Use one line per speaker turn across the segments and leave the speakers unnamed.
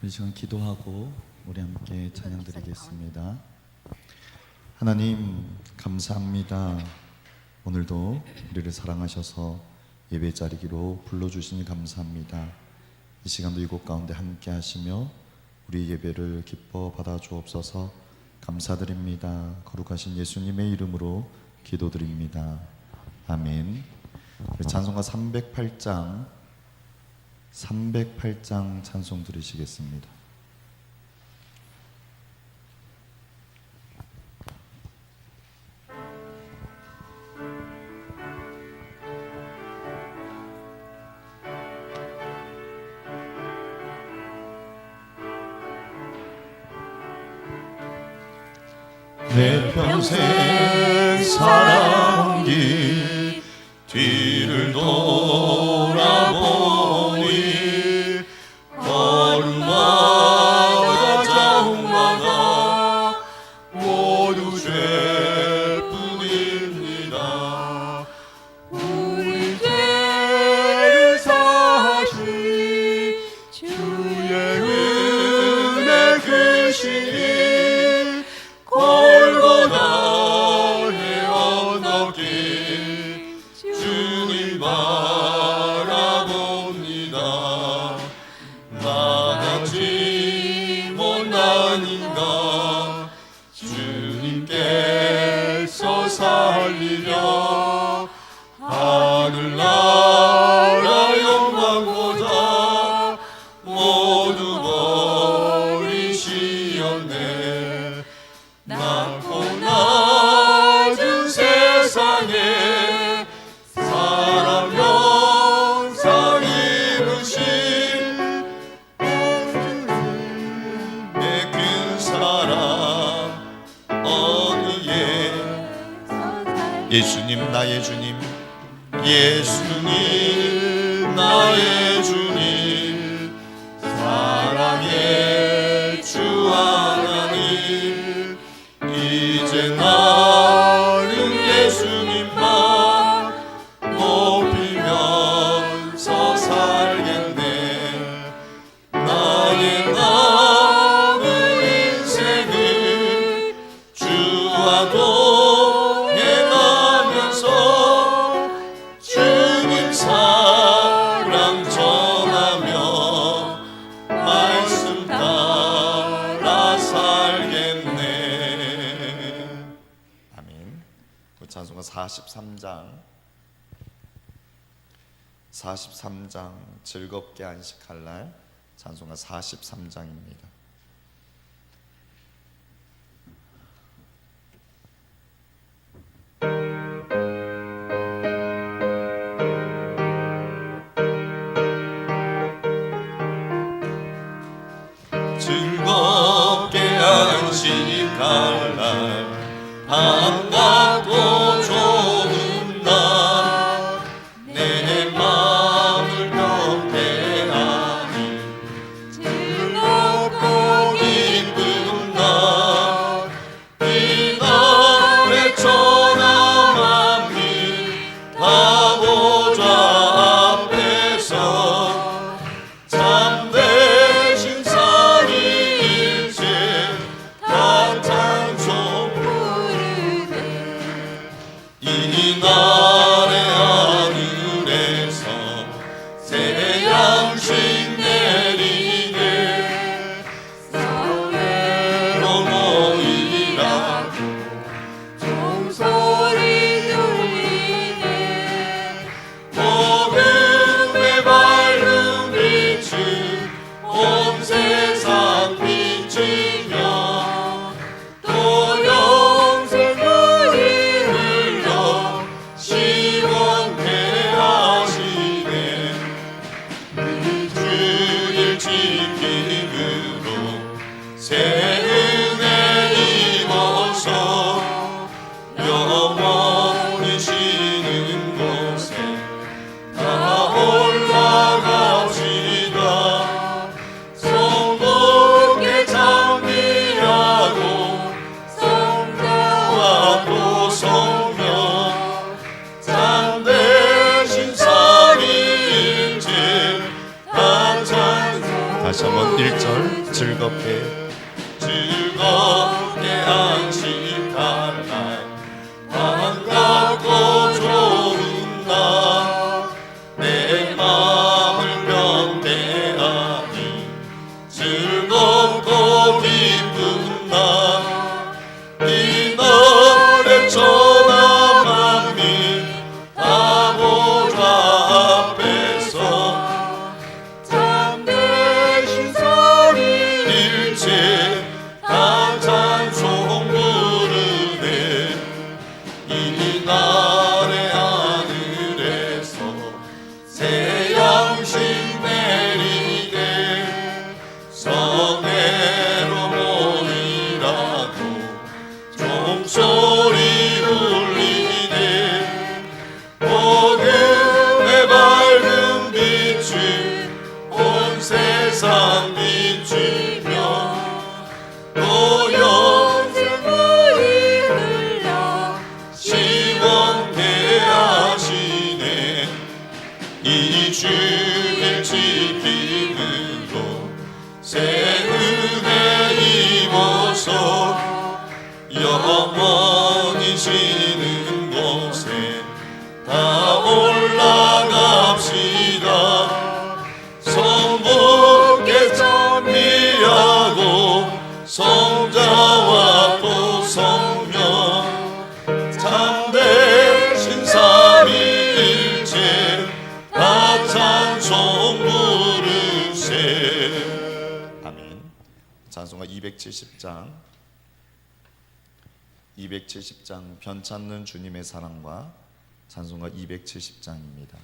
이 시간 기도하고 우리 함께 찬양 드리겠습니다. 하나님 감사합니다. 오늘도 우리를 사랑하셔서 예배 자리기로 불러주시니 감사합니다. 이 시간도 이곳 가운데 함께 하시며 우리 예배를 기뻐 받아 주옵소서. 감사드립니다. 거룩하신 예수님의 이름으로 기도드립니다. 아멘. 찬송가 308장 찬송 들으시겠습니다.
내 평생 살아온 길 뒤를 돌아보니 걸음마다 자국마다 모두 죄뿐입니다. 우리 죄를 사신 주의 은혜 크시니 골고다의 언덕길 주님 바라봅니다. 나같이 못난 인간 주님께서 살리려 하늘나라 영광보다 모두 버리시었네. 낳고 낳은 세상에 사람 형상 입으신 내 큰 사랑 어느에 예수님 나의 주님 예수님 나의 주님 사랑의 주 하나님 이제 나는 예수님만 높이면서 살겠네. 나의 남은 인생을 주와 동행하면서 주님 사랑 전하며 말씀 따라 살겠네. 아멘. 찬송가 43장 즐겁게 안식할 날 찬송가 43장입니다. 즐겁게 안식할 날 반갑고 좋은 날 내 마음을 경배하니 즐겁고 기쁜 날 이 날에 천하 만민 다 보좌 앞에서 참되신 산이 이제 찬송 부르네. 이 날의 하늘에서 새 양식 내리네. 사회로 모이라고 종소리 울리네. 복음의 밝은 빛을 온 세상 비추며 또 영생물이 흘러 즐겁게 안식할 날 반갑고 좋은 날 내 마음을 변대하니 즐겁고 기쁜 날 이 날에 전하 만민 다 보좌 앞에서
참되신 소리
일체 다 찬송 부르네 이 날의 하늘에서 새 양식 내리네 성회로 모이라고 종소리 울리네 복음의 밝은 빛을 온 세상 비추며 또
영생물이 흘러
시원케 하시네 이 주일 지킴으로 새 은혜 입어서 영원히 쉬는 곳에 다 올라갑시다 성부께 찬미하고 성자와 또 성령 참되신 삼위일체 다 찬송 부르세 아멘. 찬송가 270장 변찮는 주님의 사랑과 찬송가 270장입니다.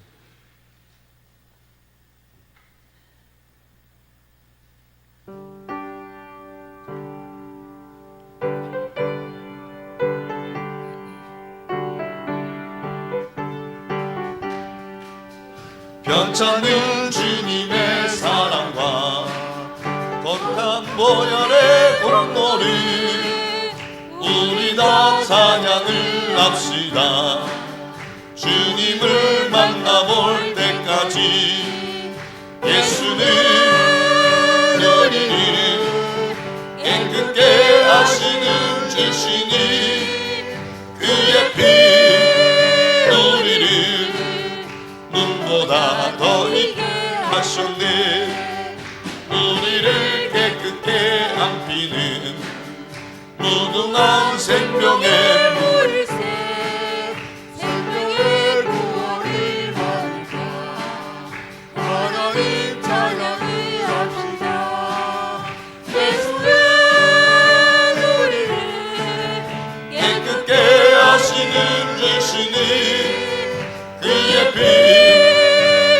변찮은 주님의 사랑과 거룩한 보혈의 공로를 우리 다 찬양을 합시다 주님을 만나볼 때까지 예수는 우리를 깨끗게 하시는 주시니 그의 피 우리를 눈보다 더 있게 하셨네 우리를 깨끗게 안피는 무궁한 생명의
물새 생명의 구원을 받으며 하나님 찬양을 합시다 예수는 우리를
깨끗게 하시는 주시니 그의 피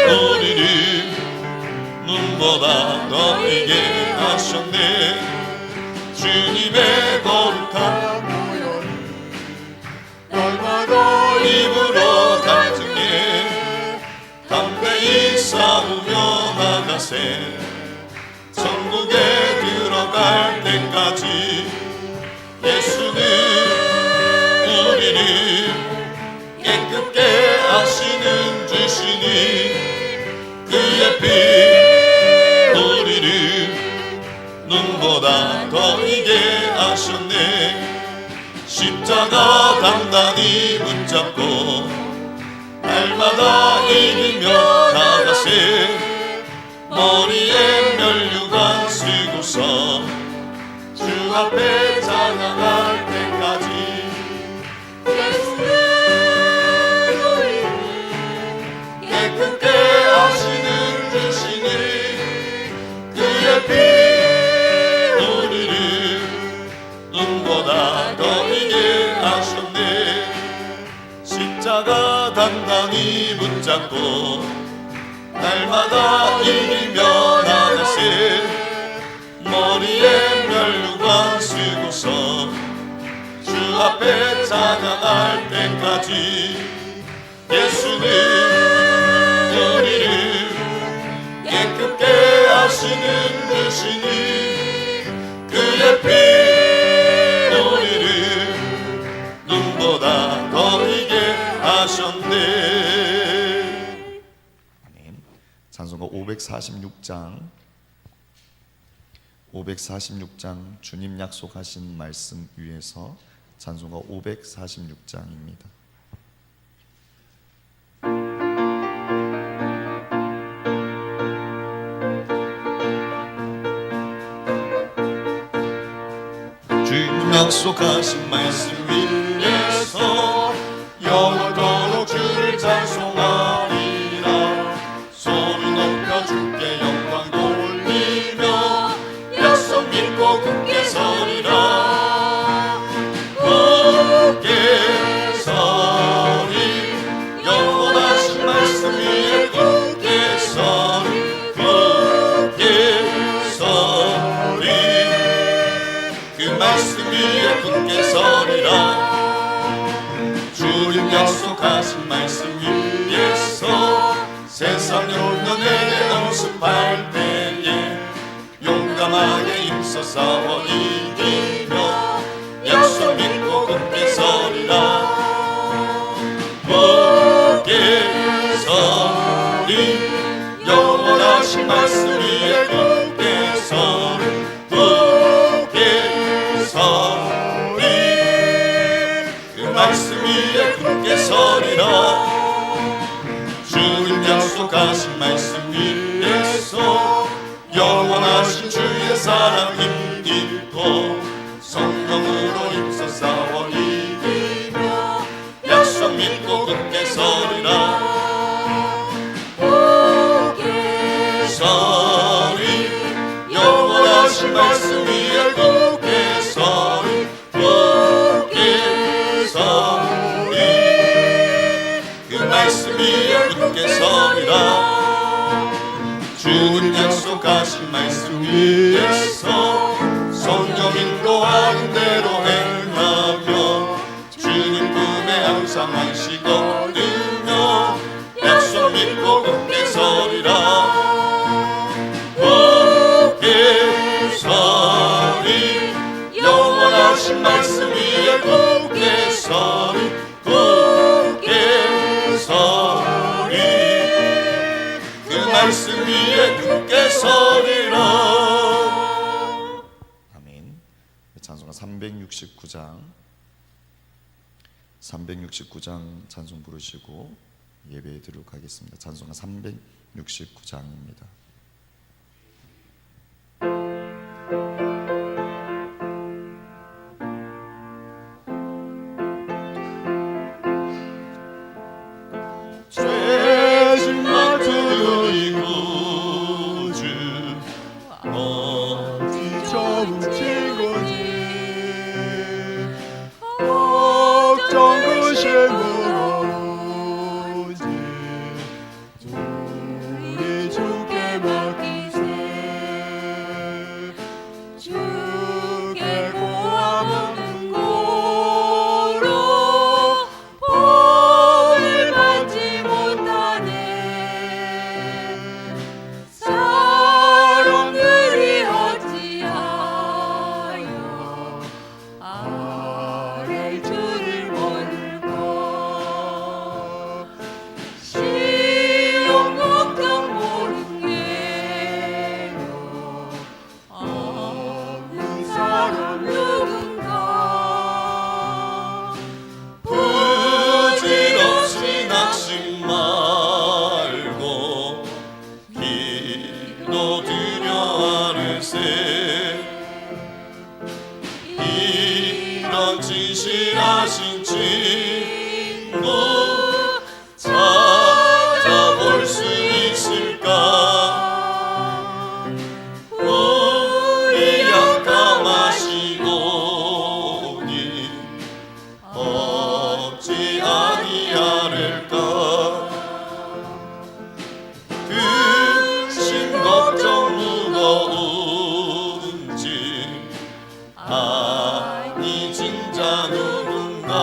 우리를 눈보다 더 이게 하셨네 주님의 거룩한
보혈을 날마다
입으로 간증해 담대히 싸우며 나가세 천국에 들어갈 때까지 예수는 우리를 깨끗게 하시는 주시니 그의 피 우리를 눈보다 더 이게 하셨네 십자가 단단히 붙잡고 날마다 이기며 나가세 머리에 면류관 쓰고서 주 앞에 찬양할 때까지
예수는 우리를
깨끗게 하시는 주시니 그의 피 우리를 눈보다 더 이게 하셨네 십자가 단단히 붙잡고 날마다 이기며 나가세 머리에 면류관 쓰고서 주 앞에 찬양할 때까지 예수는 우리를 깨끗게 하시는 주시니 그의 피 우리를 눈보다 더 이게 하셨네 아멘. 찬송가 546장
546장 주님 약속하신 말씀 위에서 찬송가 546장입니다.
주님 약속하신 말씀 위에서 영원토록 주를 찬송하리라. 소리 높여 주께 영광 돌리며 약속 믿고 굳게 서리라. 굳게 서리 영원하신 말씀 위에 굳게 서리. 굳게 서리 그 말씀 위에 굳게 서리라. 주님 약속하신 말씀 위에서 세상 용년에게 응습할 때에 용감하게 힘써 싸워 이기며 약속 믿고 굳게 서리라. 굳게 서리 영원하신 말씀 위에 굳게 서리. 굳게 서리 그 말씀 위에 굳게 서리라. 주님 약속하신 말씀 위에서 영원하신 주의 사랑 힘입고 성령으로 힘써 싸워 이기며 약속 믿고 굳게 서리라.
굳게
서리 영원하신 말씀 위에 굳게 서리. 굳게 서리 그 말씀 위에 굳게 서리라. 주님 약속하신 말씀 위에서 성령 인도하는 대로 행하며 주님 품에 항상 안식 얻으며 약속 믿고 굳게 서리라. 굳게 서리 영원하신 말씀 위에 굳게 서리. 굳게 서리 그 말씀 위에 굳게 서리라.
아멘. 찬송가 369장 찬송 부르시고 예배에 드리도록 하겠습니다. 찬송가 369장입니다.
죄진 마투의 구주
좋은 친구지
걱정
고심으로지 우리 주께 맡기세. 주께 고함하는 고로 복을 받지 못하네. 사람들이 어찌하여 아랠 줄을 모를까. 시험 걱정 모른 게로 없는 사람 누군가.
부질없이 낙심 말고 기도드려 하르세. 이런 진실하신 친구 찾아볼 수 있을까. 우리 약함하시오니 어찌 아니하를까. 근심 걱정 무거운지 아니 진짜 누군가.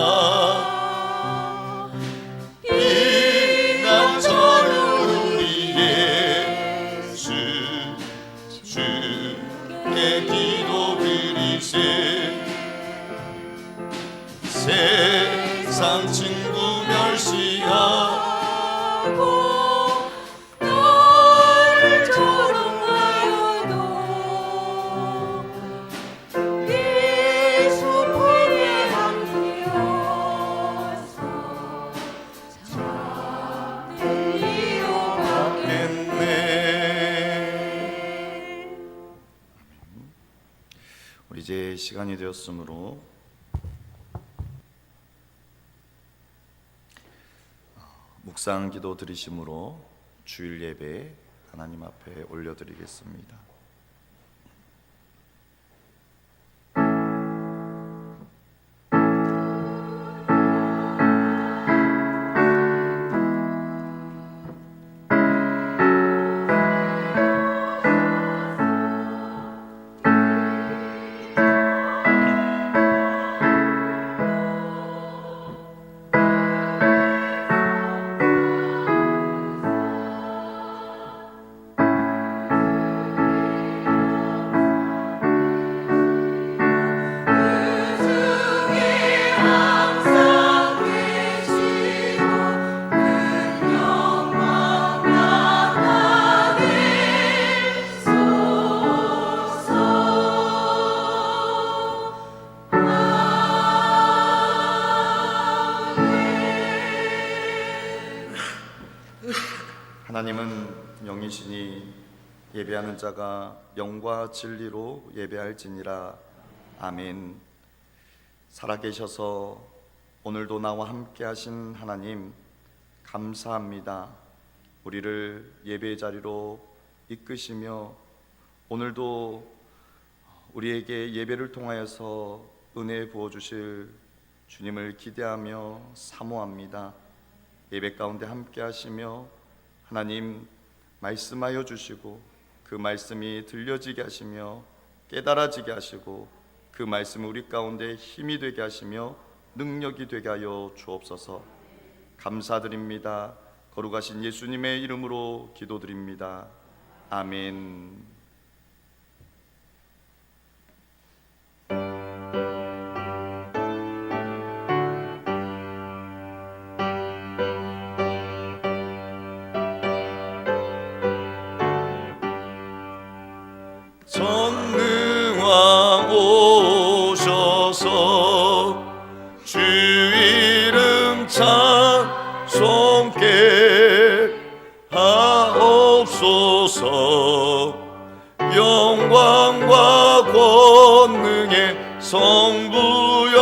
비난처럼 우리 예수 주께 기도 드리세. 세상 친구 멸시하고
너를 조롱하여도
시간이 되었으므로 묵상 기도 드리심으로 주일 예배 하나님 앞에 올려드리겠습니다. 하나님은 영이시니 예배하는 자가 영과 진리로 예배할지니라. 아멘. 살아계셔서 오늘도 나와 함께 하신 하나님 감사합니다. 우리를 예배의 자리로 이끄시며 오늘도 우리에게 예배를 통하여서 은혜 부어주실 주님을 기대하며 사모합니다. 예배 가운데 함께 하시며 하나님 말씀하여 주시고 그 말씀이 들려지게 하시며 깨달아지게 하시고 그 말씀이 우리 가운데 힘이 되게 하시며 능력이 되게 하여 주옵소서. 감사드립니다. 거룩하신 예수님의 이름으로 기도드립니다. 아멘.
전능왕 오셔서 주 이름 찬송케 하옵소서. 영광과 권능의 성부여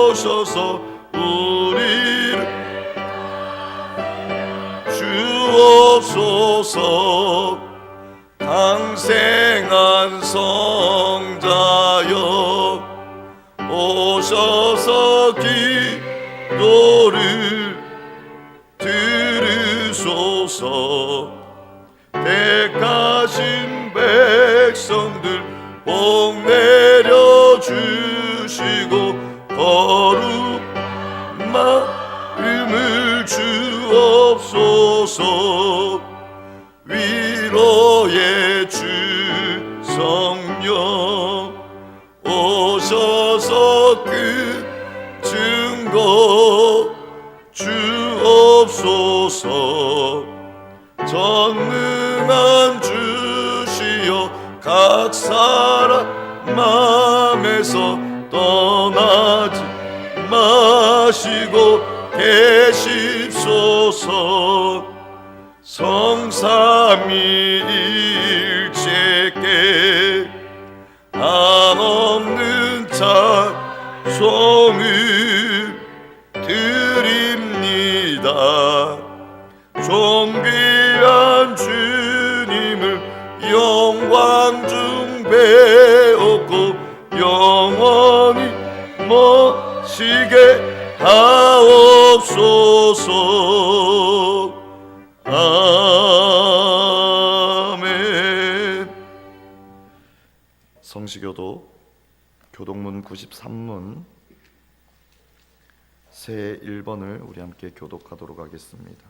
오셔서 우리를 주옵소서. 강생한 성자여 오셔서 기도를 들으소서. 택하신 백성들 복 내려주시고 거룩 마음을 주옵소서. 위로의 주 성령 오셔서 그 증거 주옵소서. 전능한 주시여 각 사람 맘에서 떠나지 마시고 계십소서. 성삼위일체께 한없는 찬송을 드립니다. 존귀한 주님을 영광 중 배웠고 영원히 모시게 하옵소서. 아멘.
성시교도 교독문 93문 새 1번을 우리 함께 교독하도록 하겠습니다.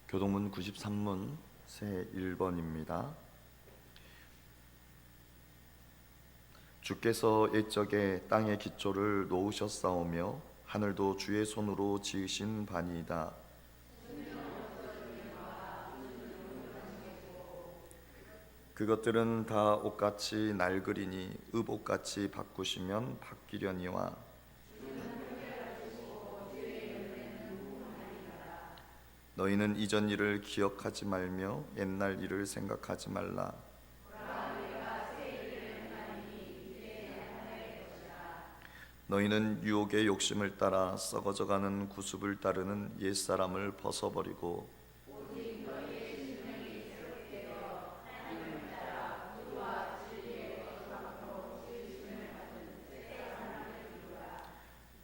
교독문 93문 새 1번입니다. 주께서 옛적에 땅의 기초를 놓으셨사오며 하늘도 주의 손으로 지으신 바니이다. 그것들은 다 옷같이 낡으리니 읍옷같이 바꾸시면 바뀌려니와 너희는 이전 일을 기억하지 말며 옛날 일을 생각하지 말라. 너희는 유혹의 욕심을 따라 썩어져가는 구습을 따르는 옛사람을 벗어버리고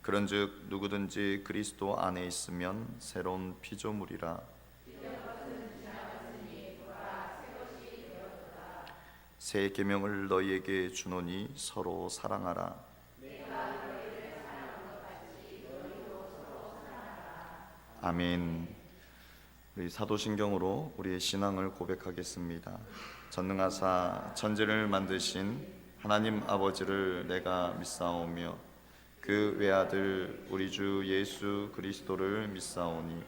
그런즉 누구든지 그리스도 안에 있으면 새로운 피조물이라. 새 계명을 너희에게 주노니 서로 사랑하라. 아멘. 우리 사도신경으로 우리의 신앙을 고백하겠습니다. 전능하사 천지를 만드신 하나님 아버지를 내가 믿사오며 그 외아들 우리 주 예수 그리스도를 믿사오니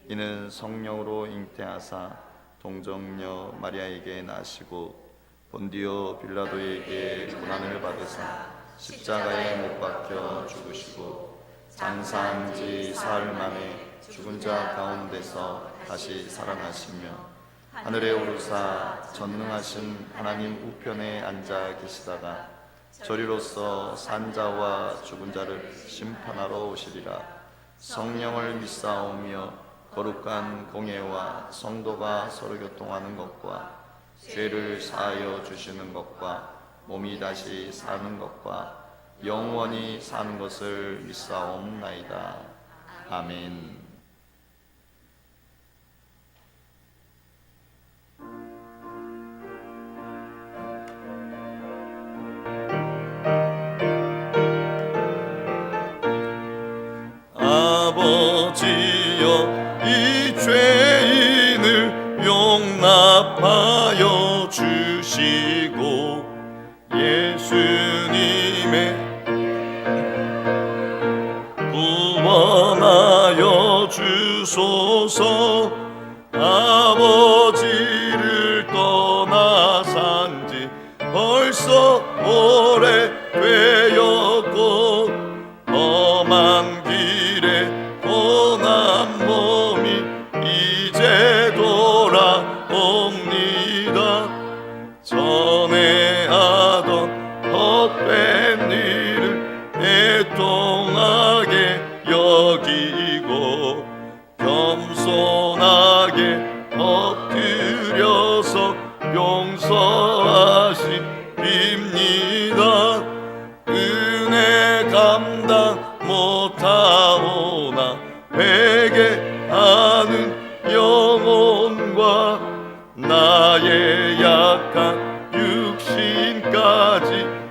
이는 성령으로 잉태하사 동정녀 마리아에게 나시고 본디오 빌라도에게 고난을 받으사 십자가에 못 박혀 죽으시고 장사한 지 사흘 만에 죽은 자 가운데서 다시 살아나시며 하늘에 오르사 전능하신 하나님 우편에 앉아 계시다가 저리로서 산자와 죽은 자를 심판하러 오시리라. 성령을 믿사오며 거룩한 공예와 성도가 서로 교통하는 것과 죄를 사하여 주시는 것과 몸이 다시 사는 것과 영원히 사는 것을 믿사옵나이다. 아멘.
아버지여 이 죄인을 용납하여 주시고 예수님의 구원하여 주소서. 아버지를 떠나 산지 벌써 오래되었고 험한 길에 고난 몸이 이제 돌아옵니다. 전에 하던 헛된 일을 애통하게 여기고 겸손하게 엎드려서 용서하십니다. 은혜 감당 못하오나 회개하는 영혼과 나의 약한 육신까지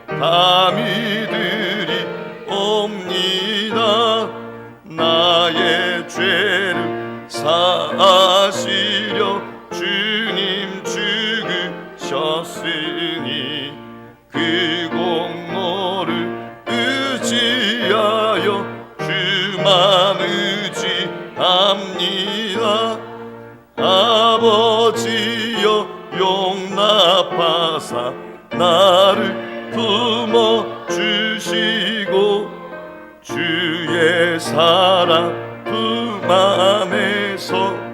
다 믿으리옵니다. 나의 죄를 사하시려 주님 죽으셨으니 그 공로를 의지하여 주만 의지합니다. 아버지여 용납하사 나를 품어주시고 주의 사랑 품 안에서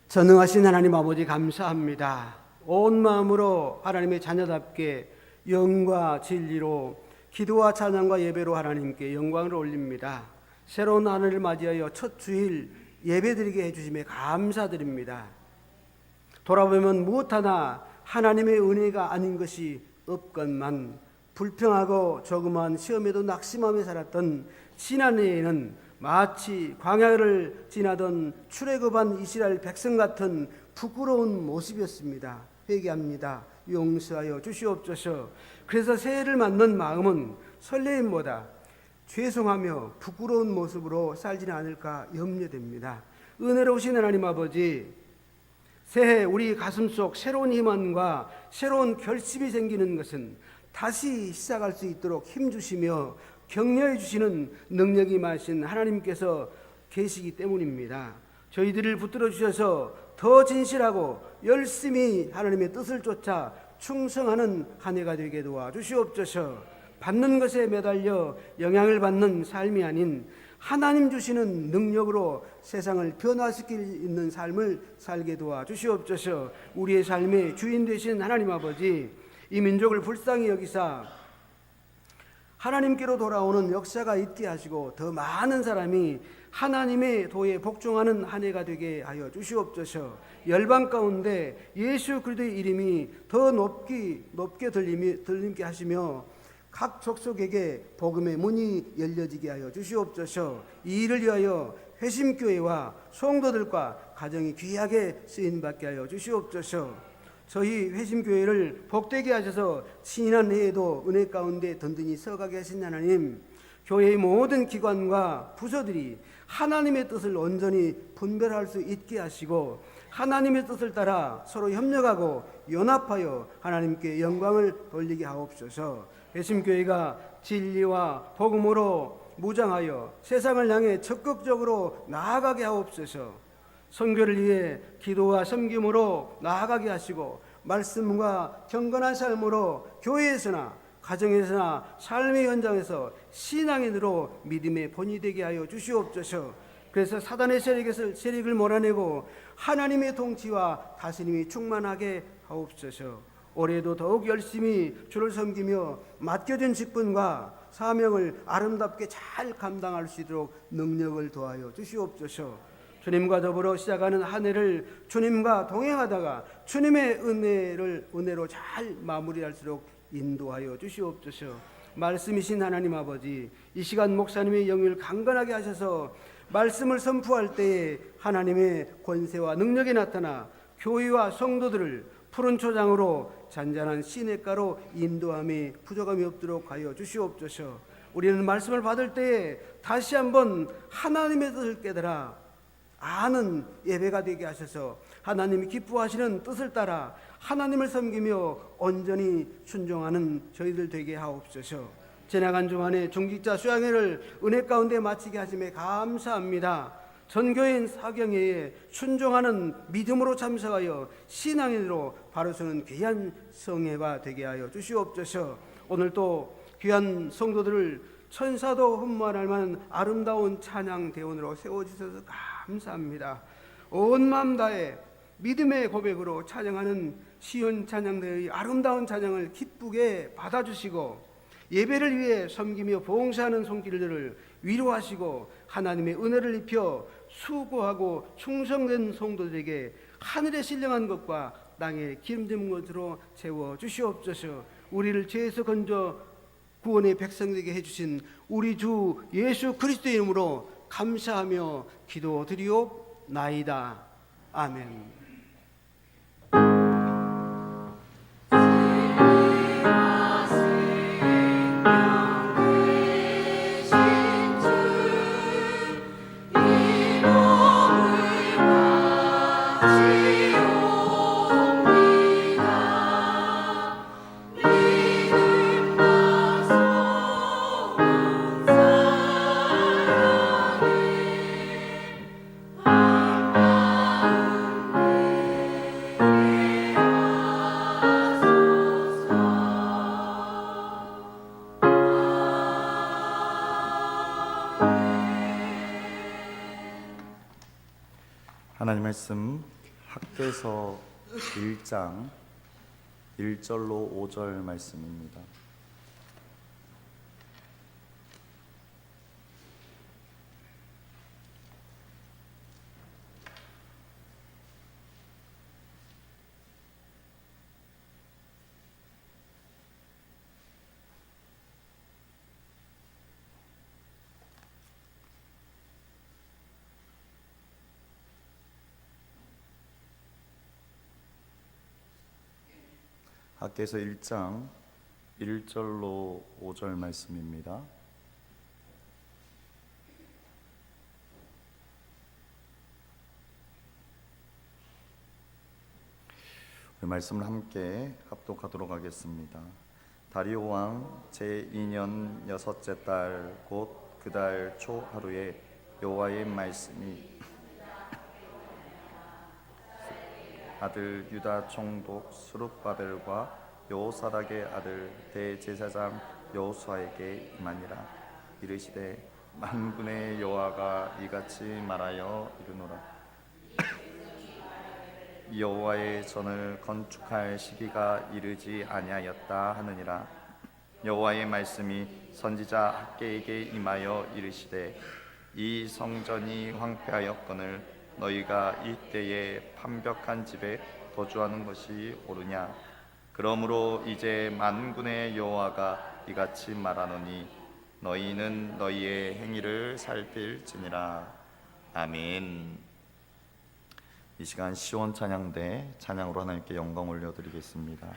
전능하신 하나님 아버지 감사합니다. 온 마음으로 하나님의 자녀답게 영과 진리로 기도와 찬양과 예배로 하나님께 영광을 올립니다. 새로운 하늘을 맞이하여 첫 주일 예배드리게 해주심에 감사드립니다. 돌아보면 무엇 하나 하나님의 은혜가 아닌 것이 없건만 불평하고 조그마한 시험에도 낙심하며 살았던 지난해에는 마치 광야를 지나던 출애굽한 이스라엘 백성 같은 부끄러운 모습이었습니다. 회개합니다. 용서하여 주시옵소서. 그래서 새해를 맞는 마음은 설레임보다 죄송하며 부끄러운 모습으로 살지는 않을까 염려됩니다. 은혜로우신 하나님 아버지, 새해 우리 가슴속 새로운 희망과 새로운 결심이 생기는 것은 다시 시작할 수 있도록 힘 주시며 격려해 주시는 능력이 많으신 하나님께서 계시기 때문입니다. 저희들을 붙들어 주셔서 더 진실하고 열심히 하나님의 뜻을 쫓아 충성하는 한 해가 되게 도와주시옵소서. 받는 것에 매달려 영향을 받는 삶이 아닌 하나님 주시는 능력으로 세상을 변화시킬 있는 삶을 살게 도와주시옵소서. 우리의 삶의 주인 되신 하나님 아버지, 이 민족을 불쌍히 여기사 하나님께로 돌아오는 역사가 있게 하시고 더 많은 사람이 하나님의 도에 복종하는 한 해가 되게 하여 주시옵소서. 열방 가운데 예수 그리스도의 이름이 더 높게 들림게 하시며 각 족속에게 복음의 문이 열려지게 하여 주시옵소서. 이 일을 위하여 회심교회와 성도들과 가정이 귀하게 쓰임받게 하여 주시옵소서. 저희 회심교회를 복되게 하셔서 신한 해에도 은혜 가운데 든든히 서가게 하신 하나님, 교회의 모든 기관과 부서들이 하나님의 뜻을 온전히 분별할 수 있게 하시고 하나님의 뜻을 따라 서로 협력하고 연합하여 하나님께 영광을 돌리게 하옵소서. 회심교회가 진리와 복음으로 무장하여 세상을 향해 적극적으로 나아가게 하옵소서. 선교를 위해 기도와 섬김으로 나아가게 하시고 말씀과 경건한 삶으로 교회에서나 가정에서나 삶의 현장에서 신앙인으로 믿음의 본이 되게 하여 주시옵소서. 그래서 사단의 세력을 몰아내고 하나님의 통치와 다스림이 충만하게 하옵소서. 올해도 더욱 열심히 주를 섬기며 맡겨진 직분과 사명을 아름답게 잘 감당할 수 있도록 능력을 더하여 주시옵소서. 주님과 더불어 시작하는 한 해를 주님과 동행하다가 주님의 은혜로 잘 마무리할수록 인도하여 주시옵소서. 말씀이신 하나님 아버지, 이 시간 목사님의 영을 강건하게 하셔서 말씀을 선포할 때에 하나님의 권세와 능력이 나타나 교회와 성도들을 푸른 초장으로 잔잔한 시냇가로 인도함에 부족함이 없도록 하여 주시옵소서. 우리는 말씀을 받을 때에 다시 한번 하나님의 뜻을 깨달아 아는 예배가 되게 하셔서 하나님이 기뻐하시는 뜻을 따라 하나님을 섬기며 온전히 순종하는 저희들 되게 하옵소서. 지나간 주간에 중직자 수양회를 은혜 가운데 마치게 하심에 감사합니다. 전교인 사경회에 순종하는 믿음으로 참석하여 신앙인으로 바로 서는 귀한 성회가 되게 하여 주시옵소서. 오늘 또 귀한 성도들을 천사도 흠모할 만한 아름다운 찬양 대원으로 세워주셔서 감사합니다. 온 마음 다해 믿음의 고백으로 찬양하는 시온 찬양대의 아름다운 찬양을 기쁘게 받아주시고 예배를 위해 섬기며 봉사하는 손길들을 위로하시고 하나님의 은혜를 입혀 수고하고 충성된 성도들에게 하늘에 신령한 것과 땅에 기름진 것으로 채워 주시옵소서. 우리를 죄에서 건져 구원의 백성되게 해주신 우리 주 예수 그리스도의 이름으로 감사하며 기도드리옵나이다. 아멘.
하나님 말씀 학개서 1장 1절로 5절 말씀입니다. 학개서 1장 1절로 5절 말씀입니다. 우리 말씀을 함께 합독하도록 하겠습니다. 다리오 왕 제2년 여섯째 달 곧 그 달 초 하루에 여호와의 말씀이 아들 유다 총독 스룹바벨과 여호사닥의 아들 대제사장 여호수아에게 임하니라. 이르시되 만군의 여호와가 이같이 말하여 이르노라. 여호와의 전을 건축할 시기가 이르지 아니하였다 하느니라. 여호와의 말씀이 선지자 학개에게 임하여 이르시되 이 성전이 황폐하였거늘 너희가 이때에 판벽한 집에 거주하는 것이 옳으냐. 그러므로 이제 만군의 여호와가 이같이 말하노니 너희는 너희의 행위를 살필지니라. 아멘. 이 시간 시온 찬양대 찬양으로 하나님께 영광 올려드리겠습니다.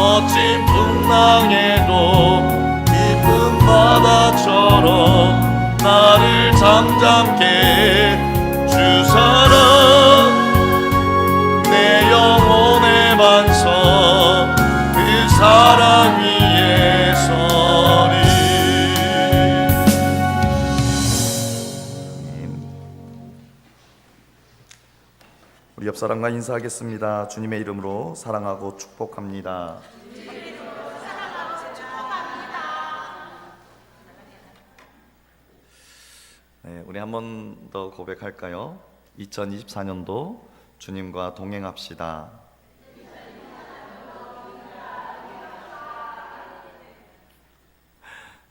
멋진 풍랑에도 깊은 바다처럼 나를 잠잠케 주사랑 내 영혼의 반석 그 사랑 위에 서리.
우리 옆 사람과 인사하겠습니다. 주님의 이름으로 사랑하고 축복합니다. 네, 우리 한 번 더 고백할까요? 2024년도 주님과 동행합시다.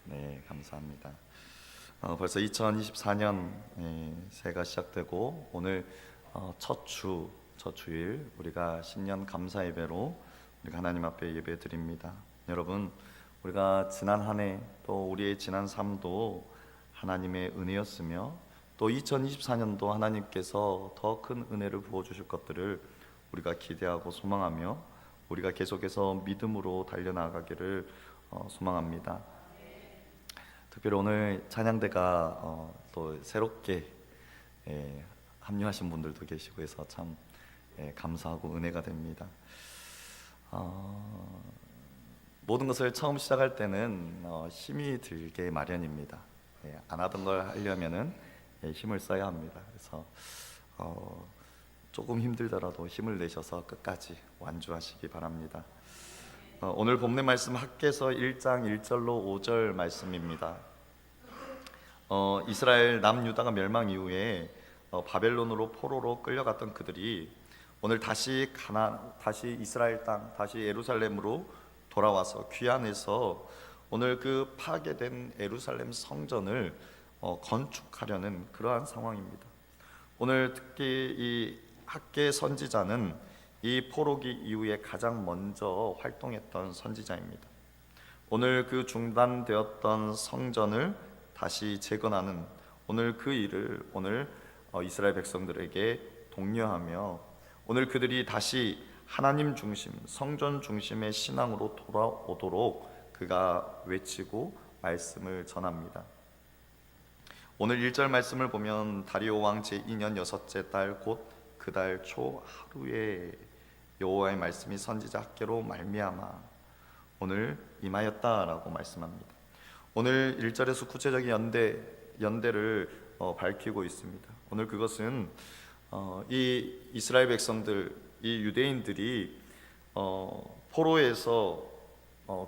네, 감사합니다. 벌써 2024년 새해가 시작되고 오늘 첫 주일 우리가 신년 감사 예배로 우리가 하나님 앞에 예배 드립니다. 여러분, 우리가 지난 한 해 또 우리의 지난 삶도 하나님의 은혜였으며 또 2024년도 하나님께서 더 큰 은혜를 부어주실 것들을 우리가 기대하고 소망하며 우리가 계속해서 믿음으로 달려나가기를 소망합니다. 특별히 오늘 찬양대가 또 새롭게 합류하신 분들도 계시고 해서 참 감사하고 은혜가 됩니다. 모든 것을 처음 시작할 때는 힘이 들게 마련입니다. 안 하던 걸 하려면은 힘을 써야 합니다. 그래서 조금 힘들더라도 힘을 내셔서 끝까지 완주하시기 바랍니다. 오늘 본문 말씀 학개서 1장 1절로 5절 말씀입니다. 이스라엘 남유다가 멸망 이후에 바벨론으로 포로로 끌려갔던 그들이 오늘 다시 이스라엘 땅, 다시 예루살렘으로 돌아와서 귀환해서 오늘 그 파괴된 예루살렘 성전을 건축하려는 그러한 상황입니다. 오늘 특히 이 학개 선지자는 이 포로기 이후에 가장 먼저 활동했던 선지자입니다. 오늘 그 중단되었던 성전을 다시 재건하는 오늘 그 일을 오늘 이스라엘 백성들에게 독려하며 오늘 그들이 다시 하나님 중심, 성전 중심의 신앙으로 돌아오도록 그가 외치고 말씀을 전합니다. 오늘 1절 말씀을 보면 다리오 왕 제2년 6째 달 곧 그 달 초 하루에 여호와의 말씀이 선지자 학개로 말미암아 오늘 임하였다라고 말씀합니다. 오늘 1절에서 구체적인 연대를 밝히고 있습니다. 오늘 그것은 이 이스라엘 백성들, 이 유대인들이 포로에서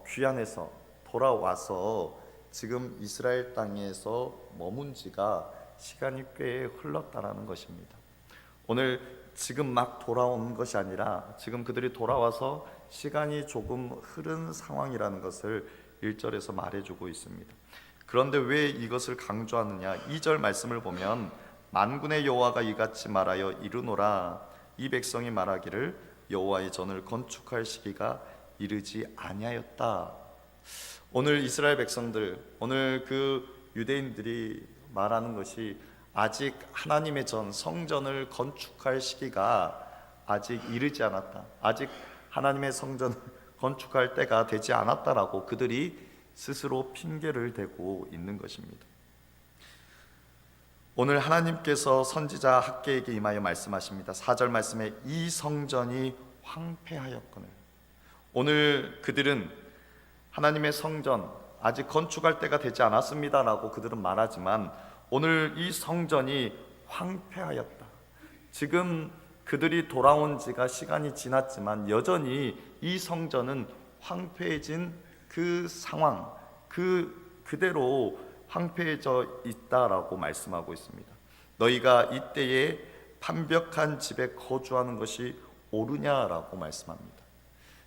귀환해서 돌아와서 지금 이스라엘 땅에서 머문 지가 시간이 꽤 흘렀다라는 것입니다. 오늘 지금 막 돌아온 것이 아니라 지금 그들이 돌아와서 시간이 조금 흐른 상황이라는 것을 1절에서 말해주고 있습니다. 그런데 왜 이것을 강조하느냐? 2절 말씀을 보면 만군의 여호와가 이같이 말하여 이르노라 이 백성이 말하기를 여호와의 전을 건축할 시기가 이르지 아니하였다. 오늘 이스라엘 백성들, 오늘 그 유대인들이 말하는 것이 아직 하나님의 전 성전을 건축할 시기가 아직 이르지 않았다. 아직 하나님의 성전을 건축할 때가 되지 않았다라고 그들이 스스로 핑계를 대고 있는 것입니다. 오늘 하나님께서 선지자 학개에게 임하여 말씀하십니다. 4절 말씀에 이 성전이 황폐하였거늘. 오늘 그들은 하나님의 성전 아직 건축할 때가 되지 않았습니다라고 그들은 말하지만 오늘 이 성전이 황폐하였다. 지금 그들이 돌아온 지가 시간이 지났지만 여전히 이 성전은 황폐해진 그 상황, 그대로 황폐해져 있다라고 말씀하고 있습니다. 너희가 이때에 판벽한 집에 거주하는 것이 옳으냐라고 말씀합니다.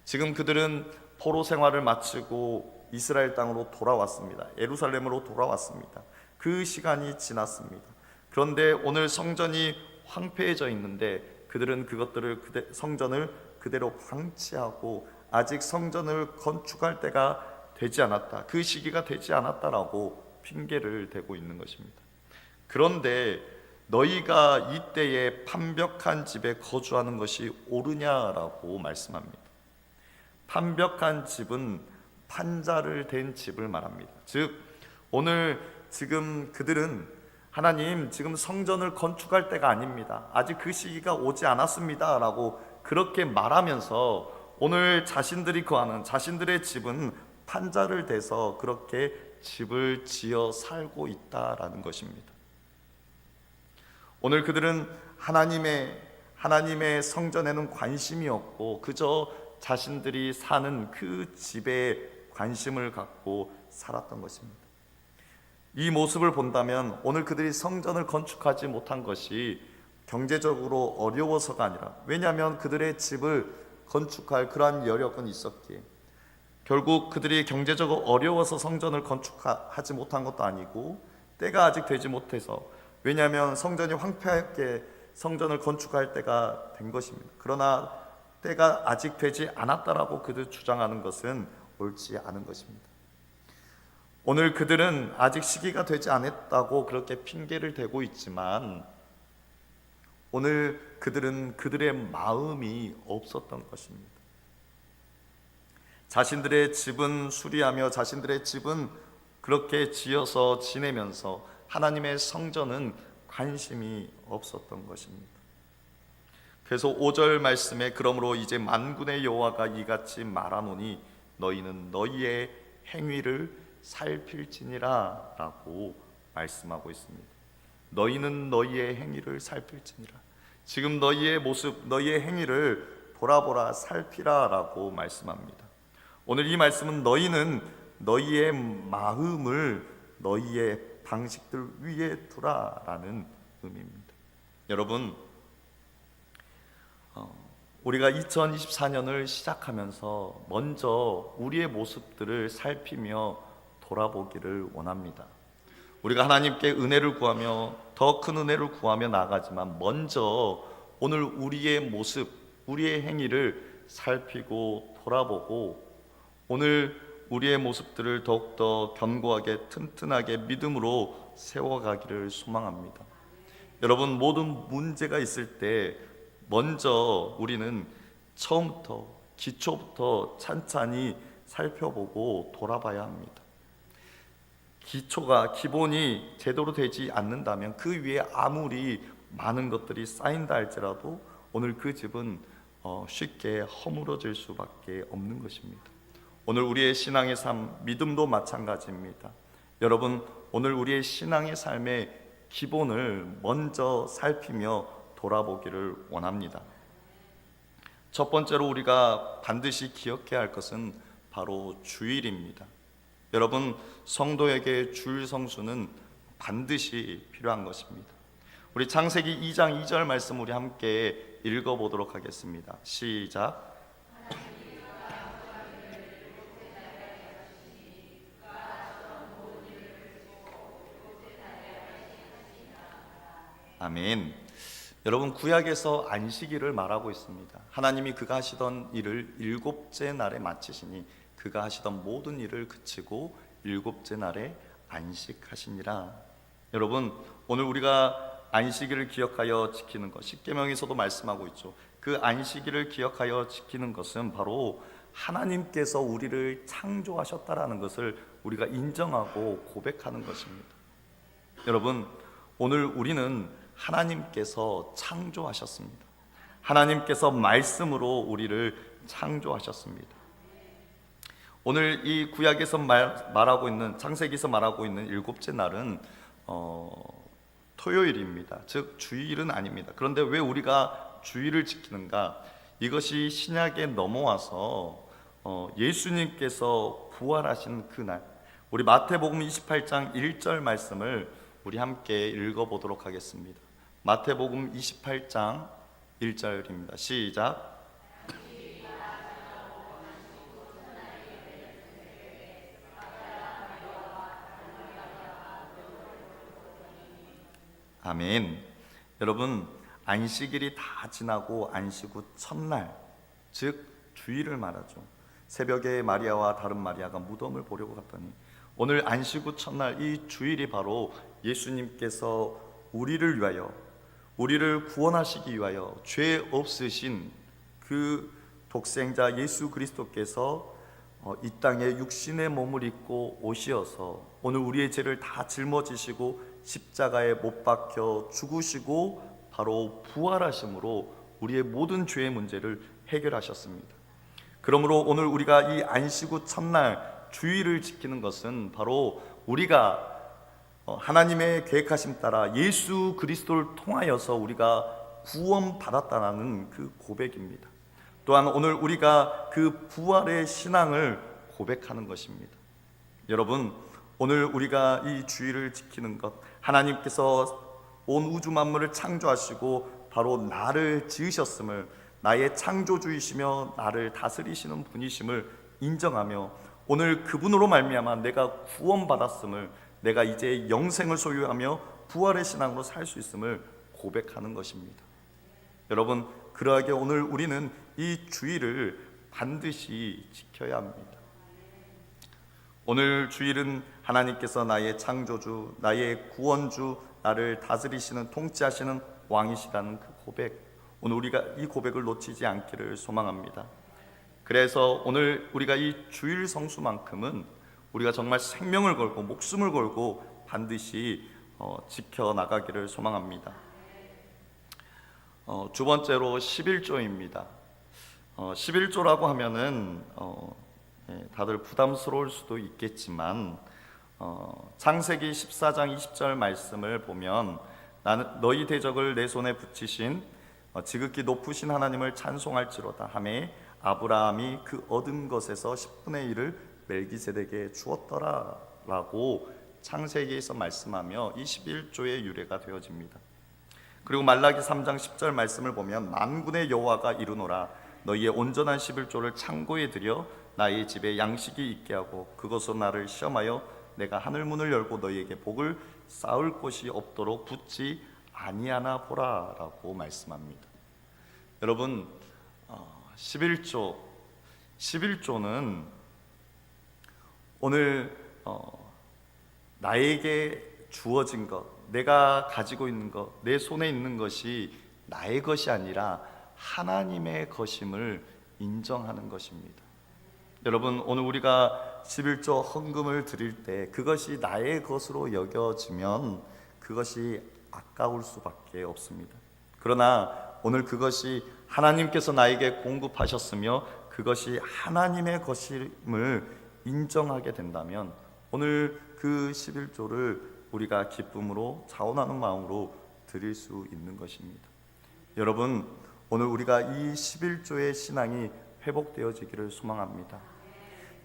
지금 그들은 포로 생활을 마치고 이스라엘 땅으로 돌아왔습니다. 예루살렘으로 돌아왔습니다. 그 시간이 지났습니다. 그런데 오늘 성전이 황폐해져 있는데 그들은 성전을 그대로 방치하고 아직 성전을 건축할 때가 되지 않았다. 그 시기가 되지 않았다라고 핑계를 대고 있는 것입니다. 그런데 너희가 이때에 판벽한 집에 거주하는 것이 옳으냐라고 말씀합니다. 판벽한 집은 판자를 댄 집을 말합니다. 즉 오늘 지금 그들은 하나님 지금 성전을 건축할 때가 아닙니다. 아직 그 시기가 오지 않았습니다 라고 그렇게 말하면서 오늘 자신들이 거하는 자신들의 집은 판자를 대서 그렇게 집을 지어 살고 있다라는 것입니다. 오늘 그들은 하나님의 성전에는 관심이 없고 그저 자신들이 사는 그 집에 관심을 갖고 살았던 것입니다. 이 모습을 본다면 오늘 그들이 성전을 건축하지 못한 것이 경제적으로 어려워서가 아니라, 왜냐하면 그들의 집을 건축할 그러한 여력은 있었기에, 결국 그들이 경제적으로 어려워서 성전을 건축하지 못한 것도 아니고 때가 아직 되지 못해서, 왜냐하면 성전이 황폐하게 성전을 건축할 때가 된 것입니다. 그러나 때가 아직 되지 않았다라고 그들 주장하는 것은 옳지 않은 것입니다. 오늘 그들은 아직 시기가 되지 않았다고 그렇게 핑계를 대고 있지만 오늘 그들은 그들의 마음이 없었던 것입니다. 자신들의 집은 수리하며 자신들의 집은 그렇게 지어서 지내면서 하나님의 성전은 관심이 없었던 것입니다. 그래서 5절 말씀에 그러므로 이제 만군의 여호와가 이같이 말하노니 너희는 너희의 행위를 살필지니라 라고 말씀하고 있습니다. 너희는 너희의 행위를 살필지니라. 지금 너희의 모습, 너희의 행위를 돌아보라, 살피라 라고 말씀합니다. 오늘 이 말씀은 너희는 너희의 마음을 너희의 방식들 위에 두라 라는 의미입니다. 여러분, 우리가 2024년을 시작하면서 먼저 우리의 모습들을 살피며 돌아보기를 원합니다. 우리가 하나님께 은혜를 구하며 더 큰 은혜를 구하며 나아가지만 먼저 오늘 우리의 모습, 우리의 행위를 살피고 돌아보고 오늘 우리의 모습들을 더욱더 견고하게 튼튼하게 믿음으로 세워가기를 소망합니다. 여러분, 모든 문제가 있을 때 먼저 우리는 처음부터 기초부터 찬찬히 살펴보고 돌아봐야 합니다. 기본이 제대로 되지 않는다면 그 위에 아무리 많은 것들이 쌓인다 할지라도 오늘 그 집은 쉽게 허물어질 수밖에 없는 것입니다. 오늘 우리의 신앙의 삶, 믿음도 마찬가지입니다. 여러분, 오늘 우리의 신앙의 삶의 기본을 먼저 살피며 돌아보기를 원합니다. 첫 번째로 우리가 반드시 기억해야 할 것은 바로 주일입니다. 여러분, 성도에게 주일 성수는 반드시 필요한 것입니다. 우리 창세기 2장 2절 말씀 우리 함께 읽어보도록 하겠습니다. 시작. 아멘. 여러분, 구약에서 안식일을 말하고 있습니다. 하나님이 그가 하시던 일을 일곱째 날에 마치시니 그가 하시던 모든 일을 그치고 일곱째 날에 안식하시니라. 여러분, 오늘 우리가 안식일을 기억하여 지키는 것, 십계명에서도 말씀하고 있죠. 그 안식일을 기억하여 지키는 것은 바로 하나님께서 우리를 창조하셨다라는 것을 우리가 인정하고 고백하는 것입니다. 여러분, 오늘 우리는 하나님께서 창조하셨습니다. 하나님께서 말씀으로 우리를 창조하셨습니다. 오늘 이 구약에서 말하고 있는, 창세기에서 말하고 있는 일곱째 날은 토요일입니다. 즉 주일은 아닙니다. 그런데 왜 우리가 주일을 지키는가? 이것이 신약에 넘어와서 예수님께서 부활하신 그날, 우리 마태복음 28장 1절 말씀을 우리 함께 읽어보도록 하겠습니다. 마태복음 28장 1절입니다. 시작. 아멘. 여러분, 안식일이 다 지나고 안식 후 첫날, 즉 주일을 말하죠. 새벽에 마리아와 다른 마리아가 무덤을 보려고 갔더니 오늘 안식 후 첫날, 이 주일이 바로 예수님께서 우리를 위하여, 우리를 구원하시기 위하여 죄 없으신 그 독생자 예수 그리스도께서 이 땅에 육신의 몸을 입고 오시어서 오늘 우리의 죄를 다 짊어지시고 십자가에 못 박혀 죽으시고 바로 부활하심으로 우리의 모든 죄의 문제를 해결하셨습니다. 그러므로 오늘 우리가 이 안식 후 첫날 주일을 지키는 것은 바로 우리가 하나님의 계획하심 따라 예수 그리스도를 통하여서 우리가 구원받았다는 그 고백입니다. 또한 오늘 우리가 그 부활의 신앙을 고백하는 것입니다. 여러분, 오늘 우리가 이 주일을 지키는 것, 하나님께서 온 우주 만물을 창조하시고 바로 나를 지으셨음을, 나의 창조주이시며 나를 다스리시는 분이심을 인정하며 오늘 그분으로 말미암아 내가 구원받았음을, 내가 이제 영생을 소유하며 부활의 신앙으로 살 수 있음을 고백하는 것입니다. 여러분, 그러하게 오늘 우리는 이 주일을 반드시 지켜야 합니다. 오늘 주일은 하나님께서 나의 창조주, 나의 구원주, 나를 다스리시는 통치하시는 왕이시라는 그 고백, 오늘 우리가 이 고백을 놓치지 않기를 소망합니다. 그래서 오늘 우리가 이 주일 성수만큼은 우리가 정말 생명을 걸고 목숨을 걸고 반드시 지켜나가기를 소망합니다. 두 번째로 11조입니다. 11조라고 하면은 다들 부담스러울 수도 있겠지만 창세기 14장 20절 말씀을 보면 나는 너희 대적을 내 손에 붙이신 지극히 높으신 하나님을 찬송할지로다 하매 아브라함이 그 얻은 것에서 10분의 1을 멜기세덱에게 주었더라 라고 창세기에서 말씀하며 이 11조의 유래가 되어집니다. 그리고 말라기 3장 10절 말씀을 보면 만군의 여호와가 이르노라 너희의 온전한 11조를 창고에 들여 나의 집에 양식이 있게 하고 그것으로 나를 시험하여 내가 하늘문을 열고 너희에게 복을 쌓을 곳이 없도록 붙지 아니하나 보라 라고 말씀합니다. 여러분, 11조는 오늘 나에게 주어진 것, 내가 가지고 있는 것, 내 손에 있는 것이 나의 것이 아니라 하나님의 것임을 인정하는 것입니다. 여러분, 오늘 우리가 11조 헌금을 드릴 때 그것이 나의 것으로 여겨지면 그것이 아까울 수밖에 없습니다. 그러나 오늘 그것이 하나님께서 나에게 공급하셨으며 그것이 하나님의 것임을 인정하게 된다면 오늘 그 11조를 우리가 기쁨으로 자원하는 마음으로 드릴 수 있는 것입니다. 여러분, 오늘 우리가 이 11조의 신앙이 회복되어지기를 소망합니다.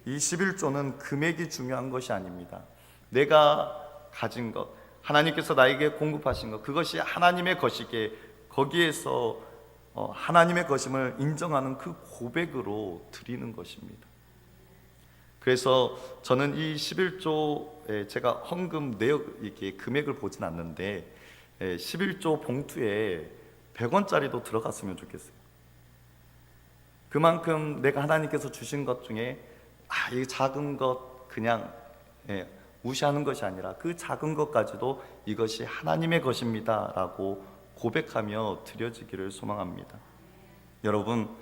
이 11조는 금액이 중요한 것이 아닙니다. 내가 가진 것, 하나님께서 나에게 공급하신 것, 그것이 하나님의 것이기에 거기에서 하나님의 것임을 인정하는 그 고백으로 드리는 것입니다. 그래서 저는 이 11조에 제가 헌금 내역 이렇게 금액을 보진 않는데 11조 봉투에 100원짜리도 들어갔으면 좋겠어요. 그만큼 내가 하나님께서 주신 것 중에 이 작은 것 그냥 무시하는 것이 아니라 그 작은 것까지도 이것이 하나님의 것입니다 라고 고백하며 드려지기를 소망합니다. 여러분,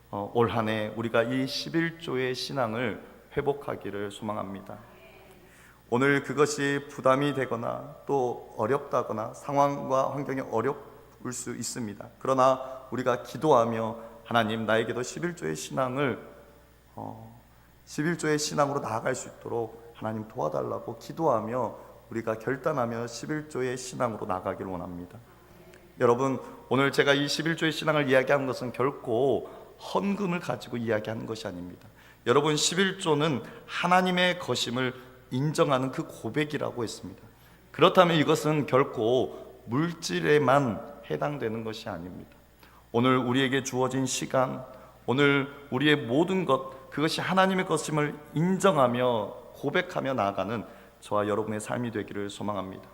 올 한 해 우리가 이 11조의 신앙을 회복하기를 소망합니다. 오늘 그것이 부담이 되거나 또 어렵다거나 상황과 환경이 어려울 수 있습니다. 그러나 우리가 기도하며 하나님 나에게도 11조의 신앙으로 나아갈 수 있도록 하나님 도와달라고 기도하며 우리가 결단하며 11조의 신앙으로 나아가길 원합니다. 여러분, 오늘 제가 이 11조의 신앙을 이야기한 것은 결코 헌금을 가지고 이야기하는 것이 아닙니다. 여러분, 11조는 하나님의 것임을 인정하는 그 고백이라고 했습니다. 그렇다면 이것은 결코 물질에만 해당되는 것이 아닙니다. 오늘 우리에게 주어진 시간, 오늘 우리의 모든 것, 그것이 하나님의 것임을 인정하며 고백하며 나아가는 저와 여러분의 삶이 되기를 소망합니다.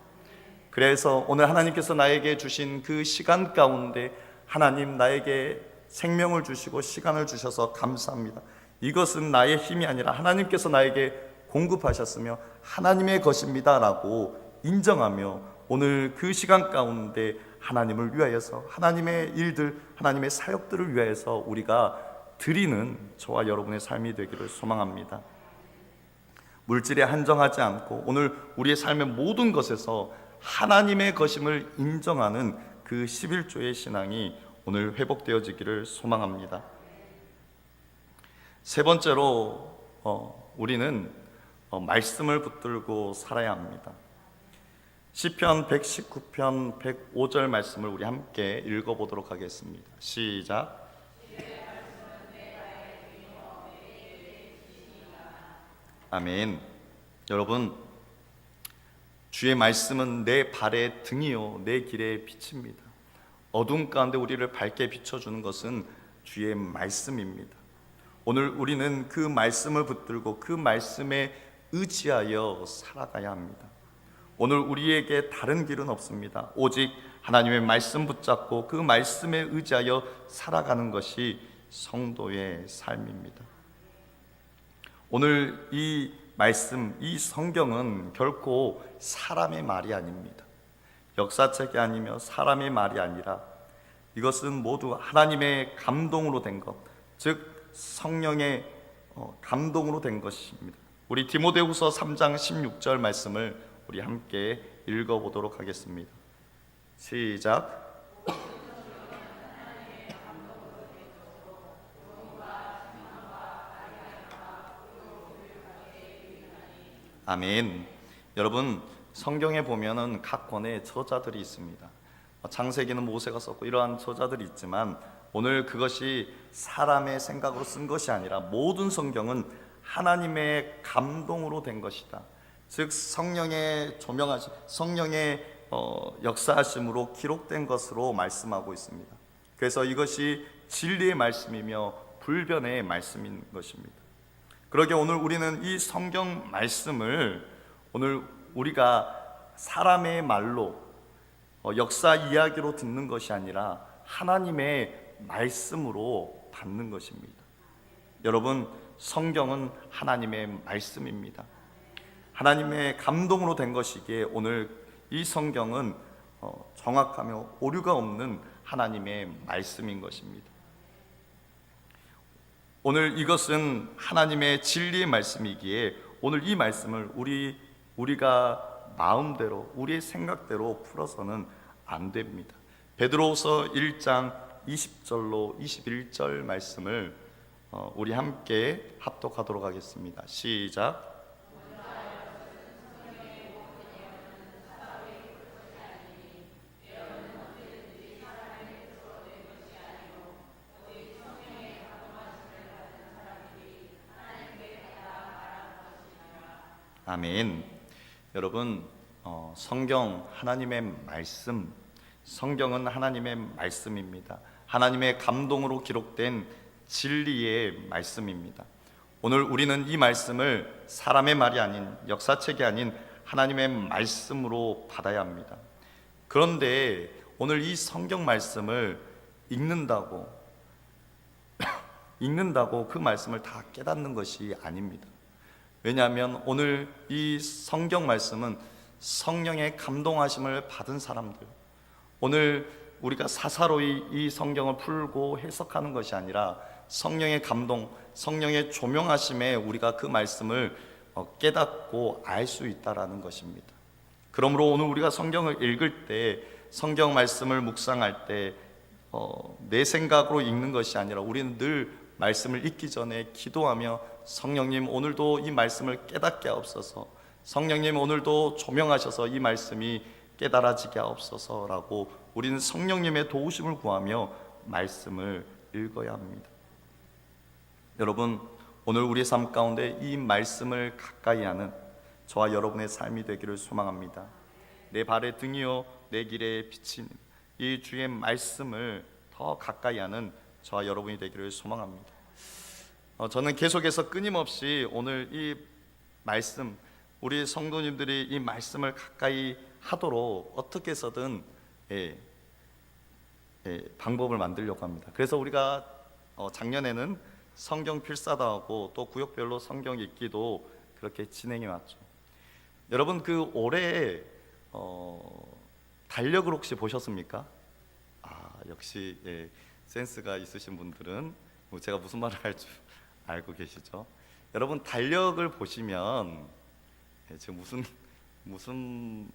그래서 오늘 하나님께서 나에게 주신 그 시간 가운데 하나님 나에게 생명을 주시고 시간을 주셔서 감사합니다. 이것은 나의 힘이 아니라 하나님께서 나에게 공급하셨으며 하나님의 것입니다 라고 인정하며 오늘 그 시간 가운데 하나님을 위하여서 하나님의 일들, 하나님의 사역들을 위하여서 우리가 드리는 저와 여러분의 삶이 되기를 소망합니다. 물질에 한정하지 않고 오늘 우리의 삶의 모든 것에서 하나님의 것임을 인정하는 그 11조의 신앙이 오늘 회복되어지기를 소망합니다. 세 번째로 우리는 말씀을 붙들고 살아야 합니다. 시편 119편 105절 말씀을 우리 함께 읽어보도록 하겠습니다. 시작. 아멘. 여러분, 주의 말씀은 내 발의 등이요 내 길의 빛입니다. 어둠 가운데 우리를 밝게 비춰주는 것은 주의 말씀입니다. 오늘 우리는 그 말씀을 붙들고 그 말씀에 의지하여 살아가야 합니다. 오늘 우리에게 다른 길은 없습니다. 오직 하나님의 말씀 붙잡고 그 말씀에 의지하여 살아가는 것이 성도의 삶입니다. 오늘 이 말씀, 이 성경은 결코 사람의 말이 아닙니다. 역사책이 아니며 사람의 말이 아니라 이것은 모두 하나님의 감동으로 된 것, 즉 성령의 감동으로 된 것입니다. 우리 디모데후서 3장 16절 말씀을 우리 함께 읽어보도록 하겠습니다. 시작. 아멘. 여러분, 성경에 보면은 각 권의 저자들이 있습니다. 창세기는 모세가 썼고 이러한 저자들이 있지만 오늘 그것이 사람의 생각으로 쓴 것이 아니라 모든 성경은 하나님의 감동으로 된 것이다. 즉 성령의 조명하심, 성령의 역사하심으로 기록된 것으로 말씀하고 있습니다. 그래서 이것이 진리의 말씀이며 불변의 말씀인 것입니다. 그러게 오늘 우리는 이 성경 말씀을 오늘 우리가 사람의 말로 역사 이야기로 듣는 것이 아니라 하나님의 말씀으로 받는 것입니다. 여러분, 성경은 하나님의 말씀입니다. 하나님의 감동으로 된 것이기에 오늘 이 성경은 정확하며 오류가 없는 하나님의 말씀인 것입니다. 오늘 이것은 하나님의 진리의 말씀이기에 오늘 이 말씀을 우리가 마음대로 우리의 생각대로 풀어서는 안 됩니다. 베드로후서 1장 20절로 21절 말씀을 우리 함께 합독하도록 하겠습니다. 시작. 아멘. 여러분, 성경 하나님의 말씀, 성경은 하나님의 말씀입니다. 하나님의 감동으로 기록된 진리의 말씀입니다. 오늘 우리는 이 말씀을 사람의 말이 아닌, 역사책이 아닌 하나님의 말씀으로 받아야 합니다. 그런데 오늘 이 성경 말씀을 읽는다고 그 말씀을 다 깨닫는 것이 아닙니다. 왜냐하면 오늘 이 성경 말씀은 성령의 감동하심을 받은 사람들, 오늘 우리가 사사로이 이 성경을 풀고 해석하는 것이 아니라 성령의 감동, 성령의 조명하심에 우리가 그 말씀을 깨닫고 알 수 있다라는 것입니다. 그러므로 오늘 우리가 성경을 읽을 때, 성경 말씀을 묵상할 때 내 생각으로 읽는 것이 아니라 우리는 늘 말씀을 읽기 전에 기도하며 성령님 오늘도 이 말씀을 깨닫게 하옵소서, 성령님 오늘도 조명하셔서 이 말씀이 깨달아지게 하옵소서라고 우리는 성령님의 도우심을 구하며 말씀을 읽어야 합니다. 여러분, 오늘 우리의 삶 가운데 이 말씀을 가까이 하는 저와 여러분의 삶이 되기를 소망합니다. 내 발의 등이요 내 길의 빛인 이 주의 말씀을 더 가까이 하는 저와 여러분이 되기를 소망합니다. 저는 계속해서 끊임없이 오늘 이 말씀, 우리 성도님들이 이 말씀을 가까이 하도록 어떻게 해서든 방법을 만들려고 합니다. 그래서 우리가 작년에는 성경 필사도 하고 또 구역별로 성경 읽기도 그렇게 진행해 왔죠. 여러분, 그 올해 달력을 혹시 보셨습니까? 역시 센스가 있으신 분들은 제가 무슨 말을 할 줄 알고 계시죠? 여러분 달력을 보시면 지금 무슨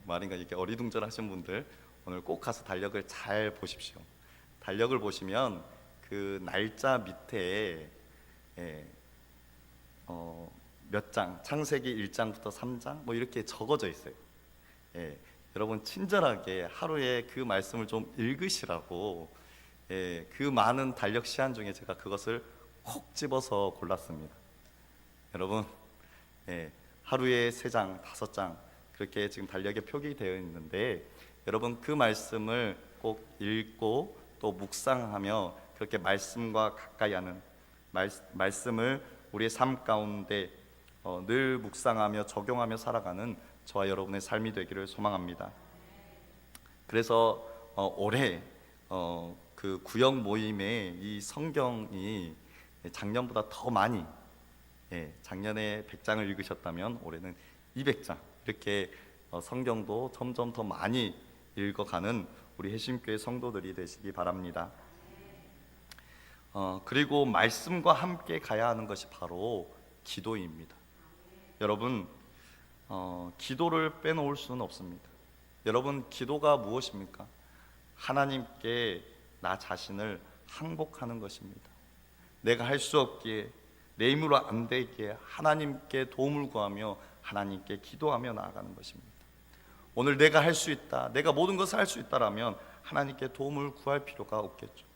말인가 이렇게 어리둥절하신 분들 오늘 꼭 가서 달력을 잘 보십시오. 달력을 보시면 그 날짜 밑에 몇 장, 창세기 1장부터 3장 뭐 이렇게 적어져 있어요. 여러분 친절하게 하루에 그 말씀을 좀 읽으시라고 그 많은 달력 시간 중에 제가 그것을 콕 집어서 골랐습니다. 여러분 하루에 3장, 5장 그렇게 지금 달력에 표기되어 있는데 여러분 그 말씀을 꼭 읽고 또 묵상하며 그렇게 말씀과 가까이 하는 말씀을 우리의 삶 가운데 늘 묵상하며 적용하며 살아가는 저와 여러분의 삶이 되기를 소망합니다. 그래서 올해 그 구역 모임에 이 성경이 작년보다 더 많이 작년에 100장을 읽으셨다면 올해는 200장 이렇게 성경도 점점 더 많이 읽어가는 우리 해심교회 성도들이 되시기 바랍니다. 그리고 말씀과 함께 가야 하는 것이 바로 기도입니다. 여러분 기도를 빼놓을 수는 없습니다. 여러분 기도가 무엇입니까? 하나님께 나 자신을 항복하는 것입니다. 내가 할 수 없기에 내 힘으로 안 되기에 하나님께 도움을 구하며 하나님께 기도하며 나아가는 것입니다. 오늘 내가 할 수 있다, 내가 모든 것을 할 수 있다라면 하나님께 도움을 구할 필요가 없겠죠.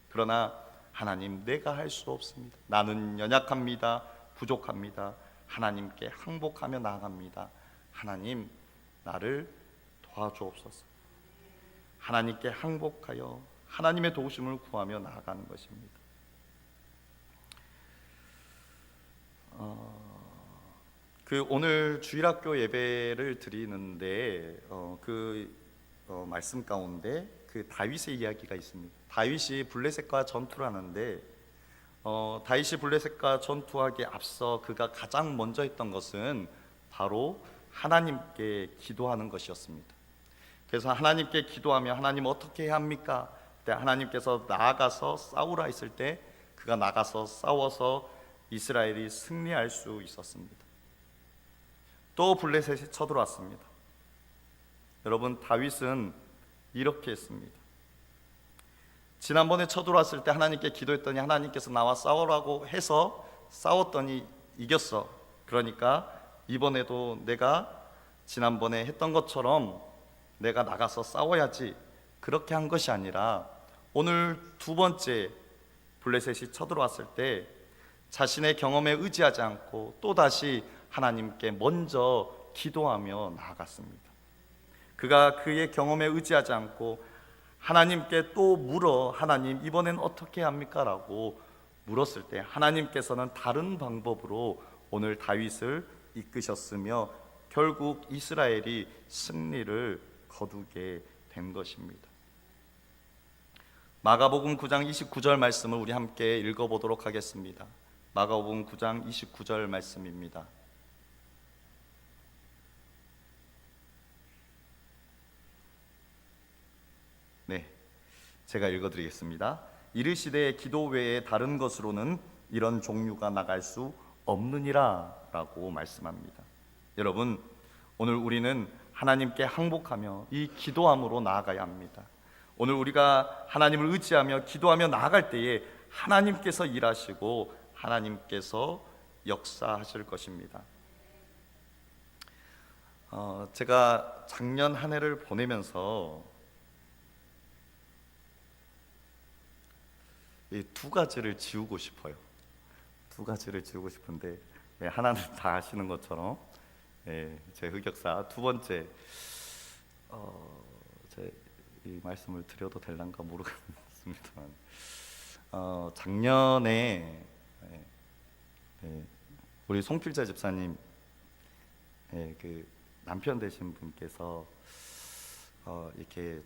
그러나 하나님 내가 할 수 없습니다. 나는 연약합니다. 부족합니다. 하나님께 항복하며 나아갑니다. 하나님 나를 도와주옵소서. 하나님께 항복하여 하나님의 도우심을 구하며 나아가는 것입니다. 오늘 주일학교 예배를 드리는데 말씀 가운데 그 다윗의 이야기가 있습니다. 다윗이 블레셋과 전투를 하는데 다윗이 블레셋과 전투하기에 앞서 그가 가장 먼저 했던 것은 바로 하나님께 기도하는 것이었습니다. 그래서 하나님께 기도하며 하나님 어떻게 해야 합니까? 그때 하나님께서 나아가서 싸우라 했을 때 그가 나가서 싸워서 이스라엘이 승리할 수 있었습니다. 또 블레셋이 쳐들어왔습니다. 여러분 다윗은 이렇게 했습니다. 지난번에 쳐들어왔을 때 하나님께 기도했더니 하나님께서 나와 싸우라고 해서 싸웠더니 이겼어. 그러니까 이번에도 내가 지난번에 했던 것처럼 내가 나가서 싸워야지. 그렇게 한 것이 아니라 오늘 두 번째 블레셋이 쳐들어왔을 때 자신의 경험에 의지하지 않고 또다시 하나님께 먼저 기도하며 나아갔습니다. 그가 그의 경험에 의지하지 않고 하나님께 또 물어 하나님 이번엔 어떻게 합니까? 라고 물었을 때 하나님께서는 다른 방법으로 오늘 다윗을 이끄셨으며 결국 이스라엘이 승리를 거두게 된 것입니다. 마가복음 9장 29절 말씀을 우리 함께 읽어보도록 하겠습니다. 마가복음 9장 29절 말씀입니다. 네, 제가 읽어드리겠습니다. 이르시되 기도 외에 다른 것으로는 이런 종류가 나갈 수 없느니라 라고 말씀합니다. 여러분 오늘 우리는 하나님께 항복하며 이 기도함으로 나아가야 합니다. 오늘 우리가 하나님을 의지하며 기도하며 나아갈 때에 하나님께서 일하시고 하나님께서 역사하실 것입니다. 제가 작년 한 해를 보내면서 이 두 가지를 지우고 싶어요. 두 가지를 지우고 싶은데 하나는 다 아시는 것처럼 제 흑역사 두 번째 제 이 말씀을 드려도 될란가 모르겠습니다만 작년에 우리 송필자 집사님 그 남편 되신 분께서 이렇게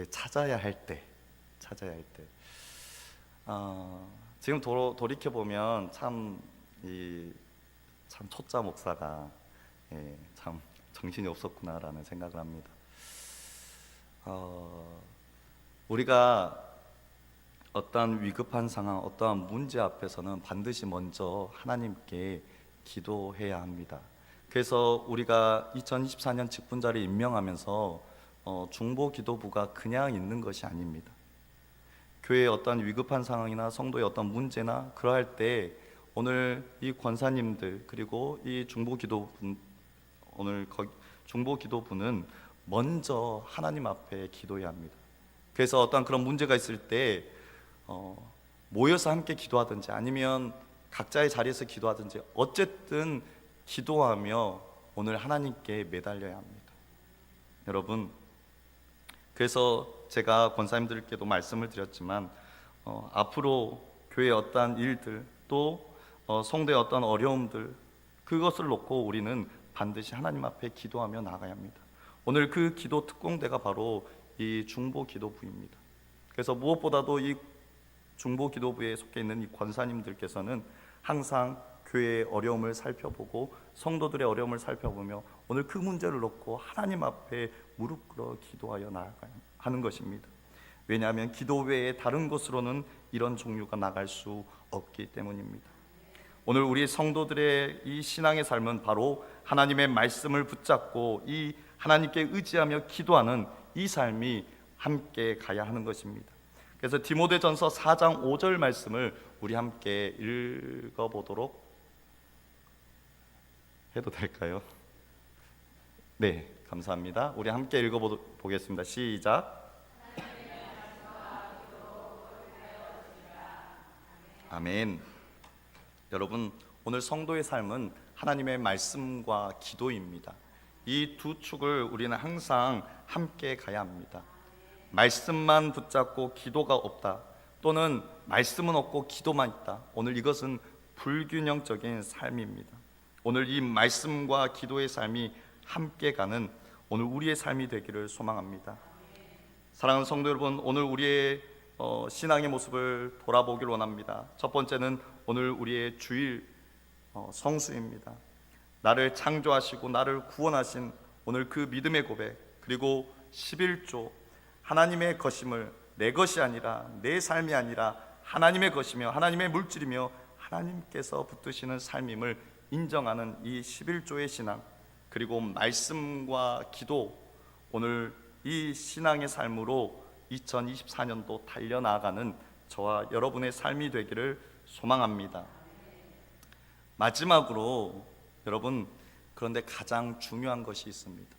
찾아야 할 때 지금 돌이켜 보면 참 초짜 목사가 참 정신이 없었구나라는 생각을 합니다. 우리가 어떠한 위급한 상황, 어떠한 문제 앞에서는 반드시 먼저 하나님께 기도해야 합니다. 그래서 우리가 2024년 직분자를 임명하면서 중보기도부가 그냥 있는 것이 아닙니다. 교회의 어떤 위급한 상황이나 성도의 어떤 문제나 그러할 때 오늘 이 권사님들 그리고 이 중보기도부, 오늘 중보기도부는 먼저 하나님 앞에 기도해야 합니다. 그래서 어떤 그런 문제가 있을 때 모여서 함께 기도하든지 아니면 각자의 자리에서 기도하든지 어쨌든 기도하며 오늘 하나님께 매달려야 합니다. 여러분, 그래서 제가 권사님들께도 말씀을 드렸지만 앞으로 교회의 어떠한 일들 또 성도의 어떠한 어려움들 그것을 놓고 우리는 반드시 하나님 앞에 기도하며 나아가야 합니다. 오늘 그 기도 특공대가 바로 이 중보기도부입니다. 그래서 무엇보다도 이 중보기도부에 속해 있는 이 권사님들께서는 항상 교회의 어려움을 살펴보고 성도들의 어려움을 살펴보며 오늘 그 문제를 놓고 하나님 앞에 무릎 꿇어 기도하여 나아가야 하는 것입니다. 왜냐하면 기도 외에 다른 곳으로는 이런 종류가 나갈 수 없기 때문입니다. 오늘 우리 성도들의 이 신앙의 삶은 바로 하나님의 말씀을 붙잡고 이 하나님께 의지하며 기도하는 이 삶이 함께 가야 하는 것입니다. 그래서 디모데전서 4장 5절 말씀을 우리 함께 읽어보도록 해도 될까요? 네, 감사합니다. 우리 함께 읽어보겠습니다. 시작. 아멘. 여러분, 오늘 성도의 삶은 하나님의 말씀과 기도입니다. 이 두 축을 우리는 항상 함께 가야 합니다. 말씀만 붙잡고 기도가 없다, 또는 말씀은 없고 기도만 있다. 오늘 이것은 불균형적인 삶입니다. 오늘 이 말씀과 기도의 삶이 함께 가는 오늘 우리의 삶이 되기를 소망합니다. 사랑하는 성도 여러분, 오늘 우리의 신앙의 모습을 돌아보길 원합니다. 첫 번째는 오늘 우리의 주일 성수입니다. 나를 창조하시고 나를 구원하신 오늘 그 믿음의 고백, 그리고 11조 하나님의 것임을 내 것이 아니라 내 삶이 아니라 하나님의 것이며 하나님의 물질이며 하나님께서 붙드시는 삶임을 인정하는 이 11조의 신앙, 그리고 말씀과 기도, 오늘 이 신앙의 삶으로 2024년도 달려나가는 저와 여러분의 삶이 되기를 소망합니다. 마지막으로 여러분, 그런데 가장 중요한 것이 있습니다.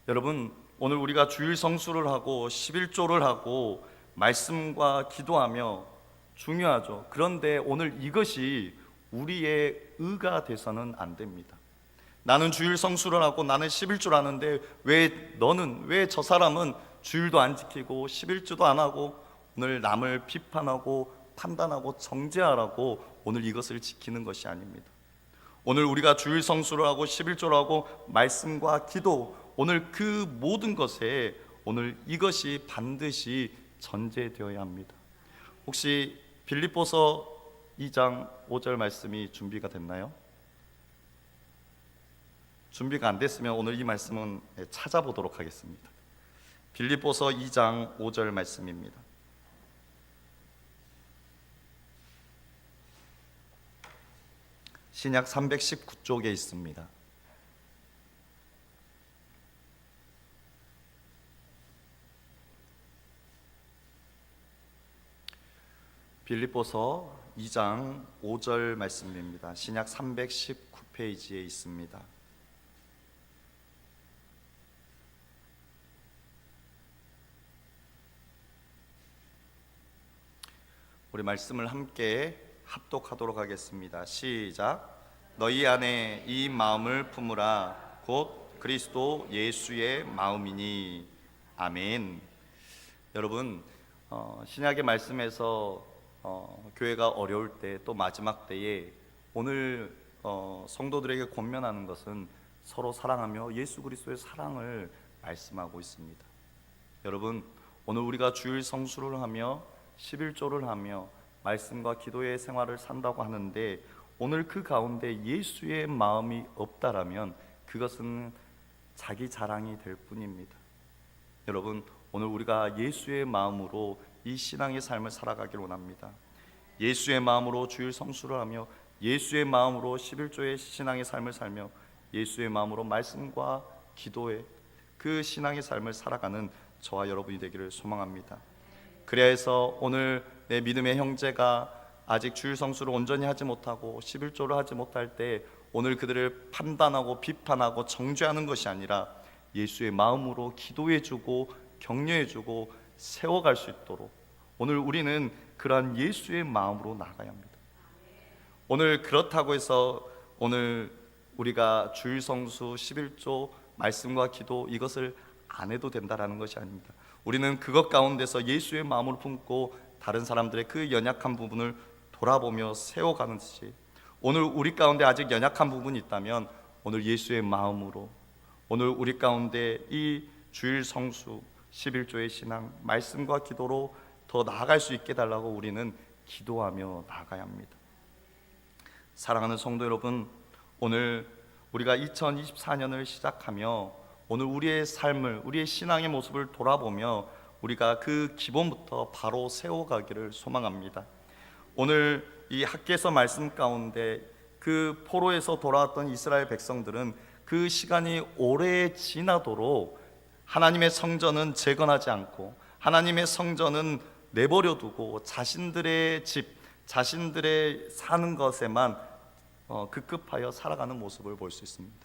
여러분, 오늘 우리가 주일 성수를 하고 11조를 하고 말씀과 기도하며 중요하죠. 그런데 오늘 이것이 우리의 의가 돼서는 안 됩니다. 나는 주일 성수를 하고 나는 11조를 하는데 왜 저 사람은 주일도 안 지키고 11조도 안 하고 오늘 남을 비판하고 판단하고 정죄하라고 오늘 이것을 지키는 것이 아닙니다. 오늘 우리가 주일 성수를 하고 11조를 하고 말씀과 기도, 오늘 그 모든 것에 오늘 이것이 반드시 전제되어야 합니다. 혹시 빌립보서 2장 5절 말씀이 준비가 됐나요? 준비가 안 됐으면 오늘 이 말씀은 찾아보도록 하겠습니다. 빌립보서 2장 5절 말씀입니다. 신약 319쪽에 있습니다. 빌립보서 2장 5절 말씀입니다. 신약 319페이지에 있습니다. 우리 말씀을 함께 합독하도록 하겠습니다. 시작. 너희 안에 이 마음을 품으라. 곧 그리스도 예수의 마음이니. 아멘. 여러분, 신약의 말씀에서 교회가 어려울 때, 또 마지막 때에 오늘 성도들에게 권면하는 것은 서로 사랑하며 예수 그리스도의 사랑을 말씀하고 있습니다. 여러분, 오늘 우리가 주일 성수를 하며 11조를 하며 말씀과 기도의 생활을 산다고 하는데 오늘 그 가운데 예수의 마음이 없다라면 그것은 자기 자랑이 될 뿐입니다. 여러분, 오늘 우리가 예수의 마음으로 이 신앙의 삶을 살아가길 원합니다. 예수의 마음으로 주일 성수를 하며 예수의 마음으로 11조의 신앙의 삶을 살며 예수의 마음으로 말씀과 기도의 그 신앙의 삶을 살아가는 저와 여러분이 되기를 소망합니다. 그래야 해서 오늘 내 믿음의 형제가 아직 주일 성수를 온전히 하지 못하고 11조를 하지 못할 때 오늘 그들을 판단하고 비판하고 정죄하는 것이 아니라 예수의 마음으로 기도해주고 격려해주고 세워갈 수 있도록 오늘 우리는 그러한 예수의 마음으로 나아가야 합니다. 오늘 그렇다고 해서 오늘 우리가 주일 성수 11조 말씀과 기도 이것을 안 해도 된다라는 것이 아닙니다. 우리는 그것 가운데서 예수의 마음을 품고 다른 사람들의 그 연약한 부분을 돌아보며 세워가는 듯이 오늘 우리 가운데 아직 연약한 부분이 있다면 오늘 예수의 마음으로 오늘 우리 가운데 이 주일 성수 11조의 신앙 말씀과 기도로 더 나아갈 수 있게 달라고 우리는 기도하며 나아가야 합니다. 사랑하는 성도 여러분, 오늘 우리가 2024년을 시작하며 오늘 우리의 삶을 우리의 신앙의 모습을 돌아보며 우리가 그 기본부터 바로 세워가기를 소망합니다. 오늘 이 학개서 말씀 가운데 그 포로에서 돌아왔던 이스라엘 백성들은 그 시간이 오래 지나도록 하나님의 성전은 재건하지 않고 하나님의 성전은 내버려 두고 자신들의 집, 자신들의 사는 것에만 급급하여 살아가는 모습을 볼 수 있습니다.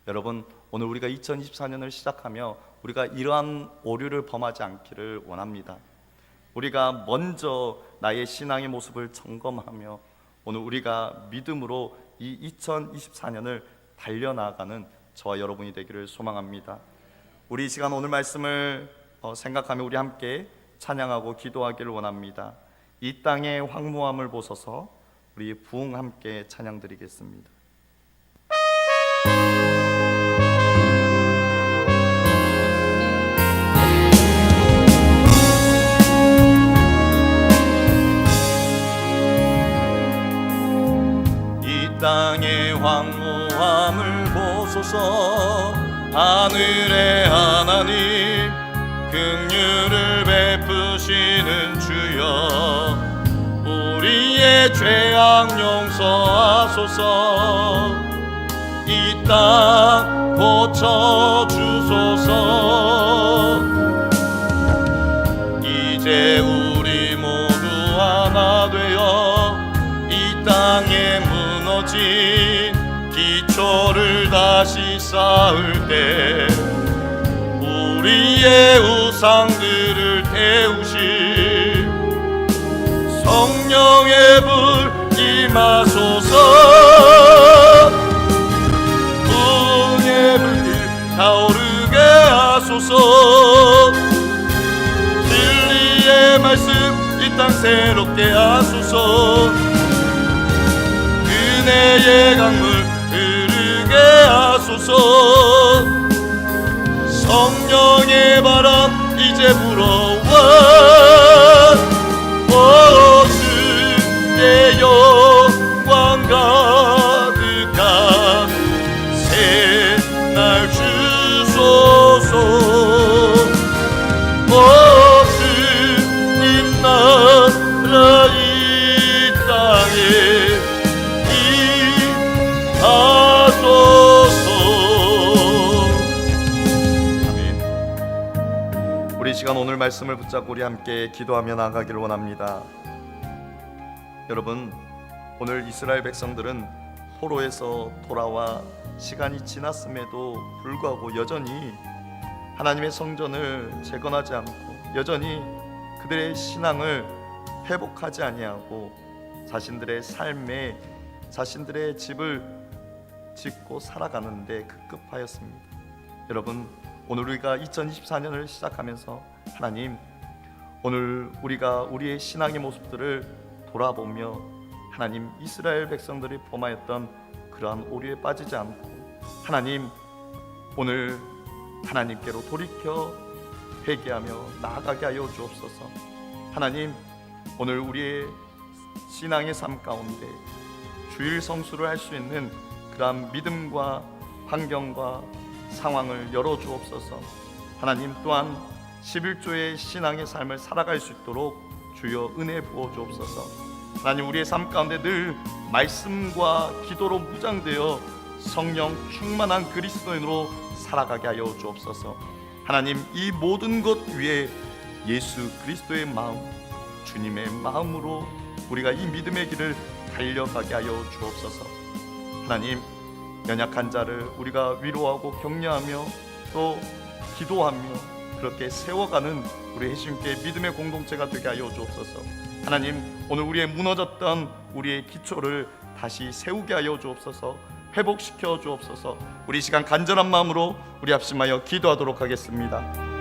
여러분, 오늘 우리가 2024년을 시작하며 우리가 이러한 오류를 범하지 않기를 원합니다. 우리가 먼저 나의 신앙의 모습을 점검하며 오늘 우리가 믿음으로 이 2024년을 달려나가는 저와 여러분이 되기를 소망합니다. 우리 이 시간 오늘 말씀을 생각하며 우리 함께 찬양하고 기도하기를 원합니다. 이 땅의 황무함을 보소서. 우리 부흥 함께 찬양 드리겠습니다.
이 땅의 황무함을 보소서. 하늘의 하나님 긍휼을 베푸시는 주여, 우리의 죄악 용서하소서. 이 땅 고쳐주소서. 이제 우리 모두 하나 되어 이 땅에 무너진 기초를 다시 쌓을 때 우리의 우상들을 태우실 성령의 불 임하소서. 부흥의 불길 타오르게 하소서. 진리의 말씀 이 땅 새롭게 하소서. 은혜의 강물 흐르게 하소서. 성령의 바람 이제 불어와. 주의 영광 가득한 새날 주소서. 주님 나라 이 땅에 임하소서. 아멘.
우리 이 시간 오늘 말씀을 붙잡고 우리 함께 기도하며 나아가기를 원합니다. 여러분, 오늘 이스라엘 백성들은 포로에서 돌아와 시간이 지났음에도 불구하고 여전히 하나님의 성전을 재건하지 않고 여전히 그들의 신앙을 회복하지 아니하고 자신들의 삶에 자신들의 집을 짓고 살아가는데 급급하였습니다. 여러분, 오늘 우리가 2024년을 시작하면서 하나님, 오늘 우리가 우리의 신앙의 모습들을 돌아보며 하나님, 이스라엘 백성들이 범하였던 그러한 오류에 빠지지 않고 하나님, 오늘 하나님께로 돌이켜 회개하며 나아가게 하여 주옵소서. 하나님, 오늘 우리의 신앙의 삶 가운데 주일 성수를 할 수 있는 그러한 믿음과 환경과 상황을 열어 주옵소서. 하나님, 또한 11조의 신앙의 삶을 살아갈 수 있도록 주여 은혜 부어 주옵소서. 하나님, 우리의 삶 가운데 늘 말씀과 기도로 무장되어 성령 충만한 그리스도인으로 살아가게 하여 주옵소서. 하나님, 이 모든 것 위에 예수 그리스도의 마음, 주님의 마음으로 우리가 이 믿음의 길을 달려가게 하여 주옵소서. 하나님, 연약한 자를 우리가 위로하고 격려하며 또 기도하며 그렇게 세워가는 우리 해심교회 믿음의 공동체가 되게 하여 주옵소서. 하나님, 오늘 우리의 무너졌던 우리의 기초를 다시 세우게 하여 주옵소서. 회복시켜 주옵소서. 우리 시간 간절한 마음으로 우리 합심하여 기도하도록 하겠습니다.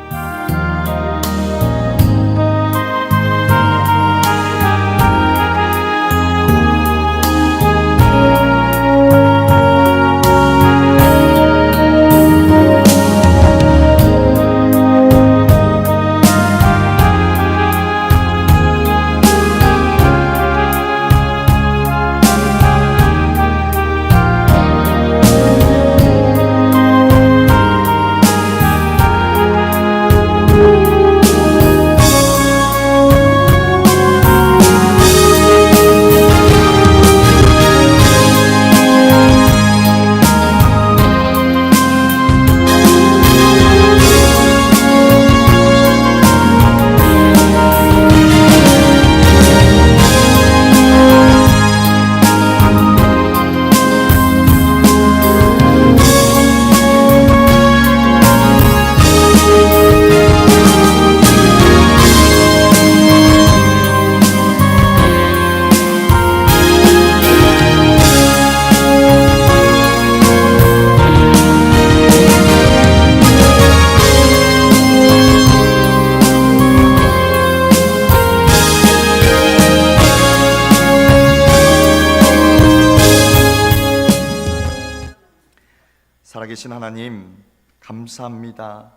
살아계신 하나님, 감사합니다.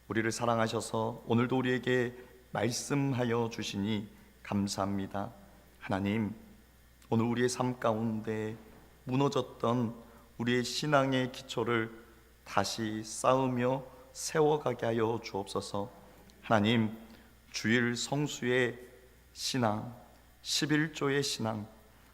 우리를 사랑하셔서 오늘도 우리에게 말씀하여 주시니 감사합니다. 하나님, 오늘 우리의 삶 가운데 무너졌던 우리의 신앙의 기초를 다시 쌓으며 세워가게 하여 주옵소서. 하나님, 주일 성수의 신앙, 11조의 신앙,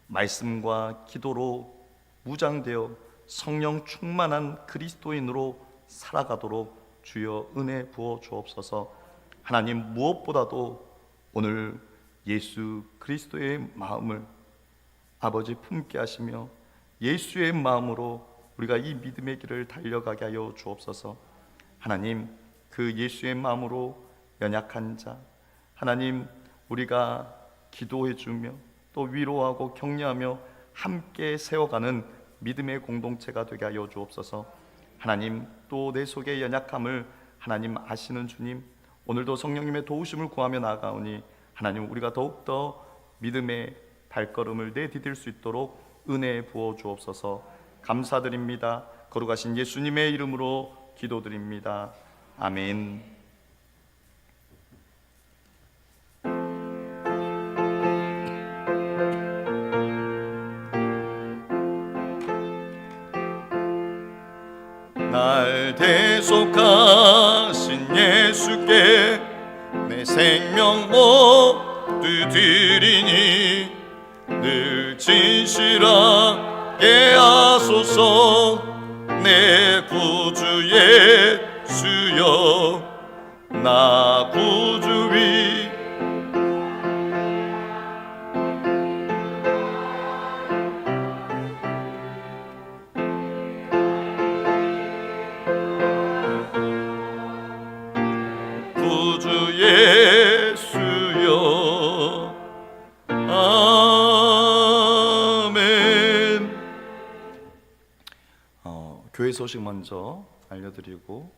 말씀과 기도로 무장되어 성령 충만한 그리스도인으로 살아가도록 주여 은혜 부어 주옵소서. 하나님, 무엇보다도 오늘 예수 그리스도의 마음을 아버지 품게 하시며 예수의 마음으로 우리가 이 믿음의 길을 달려가게 하여 주옵소서. 하나님, 그 예수의 마음으로 연약한 자, 하나님, 우리가 기도해 주며 또 위로하고 격려하며 함께 세워가는 믿음의 공동체가 되게 하여 주옵소서. 하나님, 또 내 속의 연약함을 하나님 아시는 주님, 오늘도 성령님의 도우심을 구하며 나아가오니 하나님, 우리가 더욱더 믿음의 발걸음을 내디딜 수 있도록 은혜 부어 주옵소서. 감사드립니다. 거룩하신 예수님의 이름으로 기도드립니다. 아멘.
날 대속하신 예수께 내 생명 모두 드리니 늘 진실하게 하소서. 내 구주 예수여, 나 구주 위 구주 예수여. 아멘.
교회 소식 먼저 알려드리고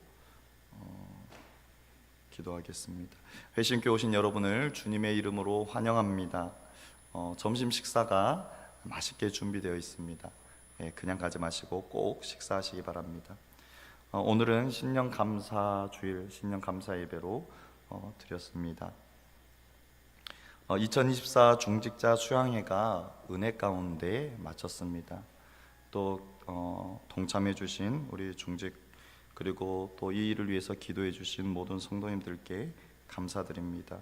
기도하겠습니다. 회심교회 오신 여러분을 주님의 이름으로 환영합니다. 점심 식사가 맛있게 준비되어 있습니다. 그냥 가지 마시고 꼭 식사하시기 바랍니다. 오늘은 신년 감사 주일, 신년 감사 예배로 드렸습니다. 2024 중직자 수양회가 은혜 가운데 마쳤습니다. 또 동참해 주신 우리 중직 그리고 또 이 일을 위해서 기도해 주신 모든 성도님들께 감사드립니다.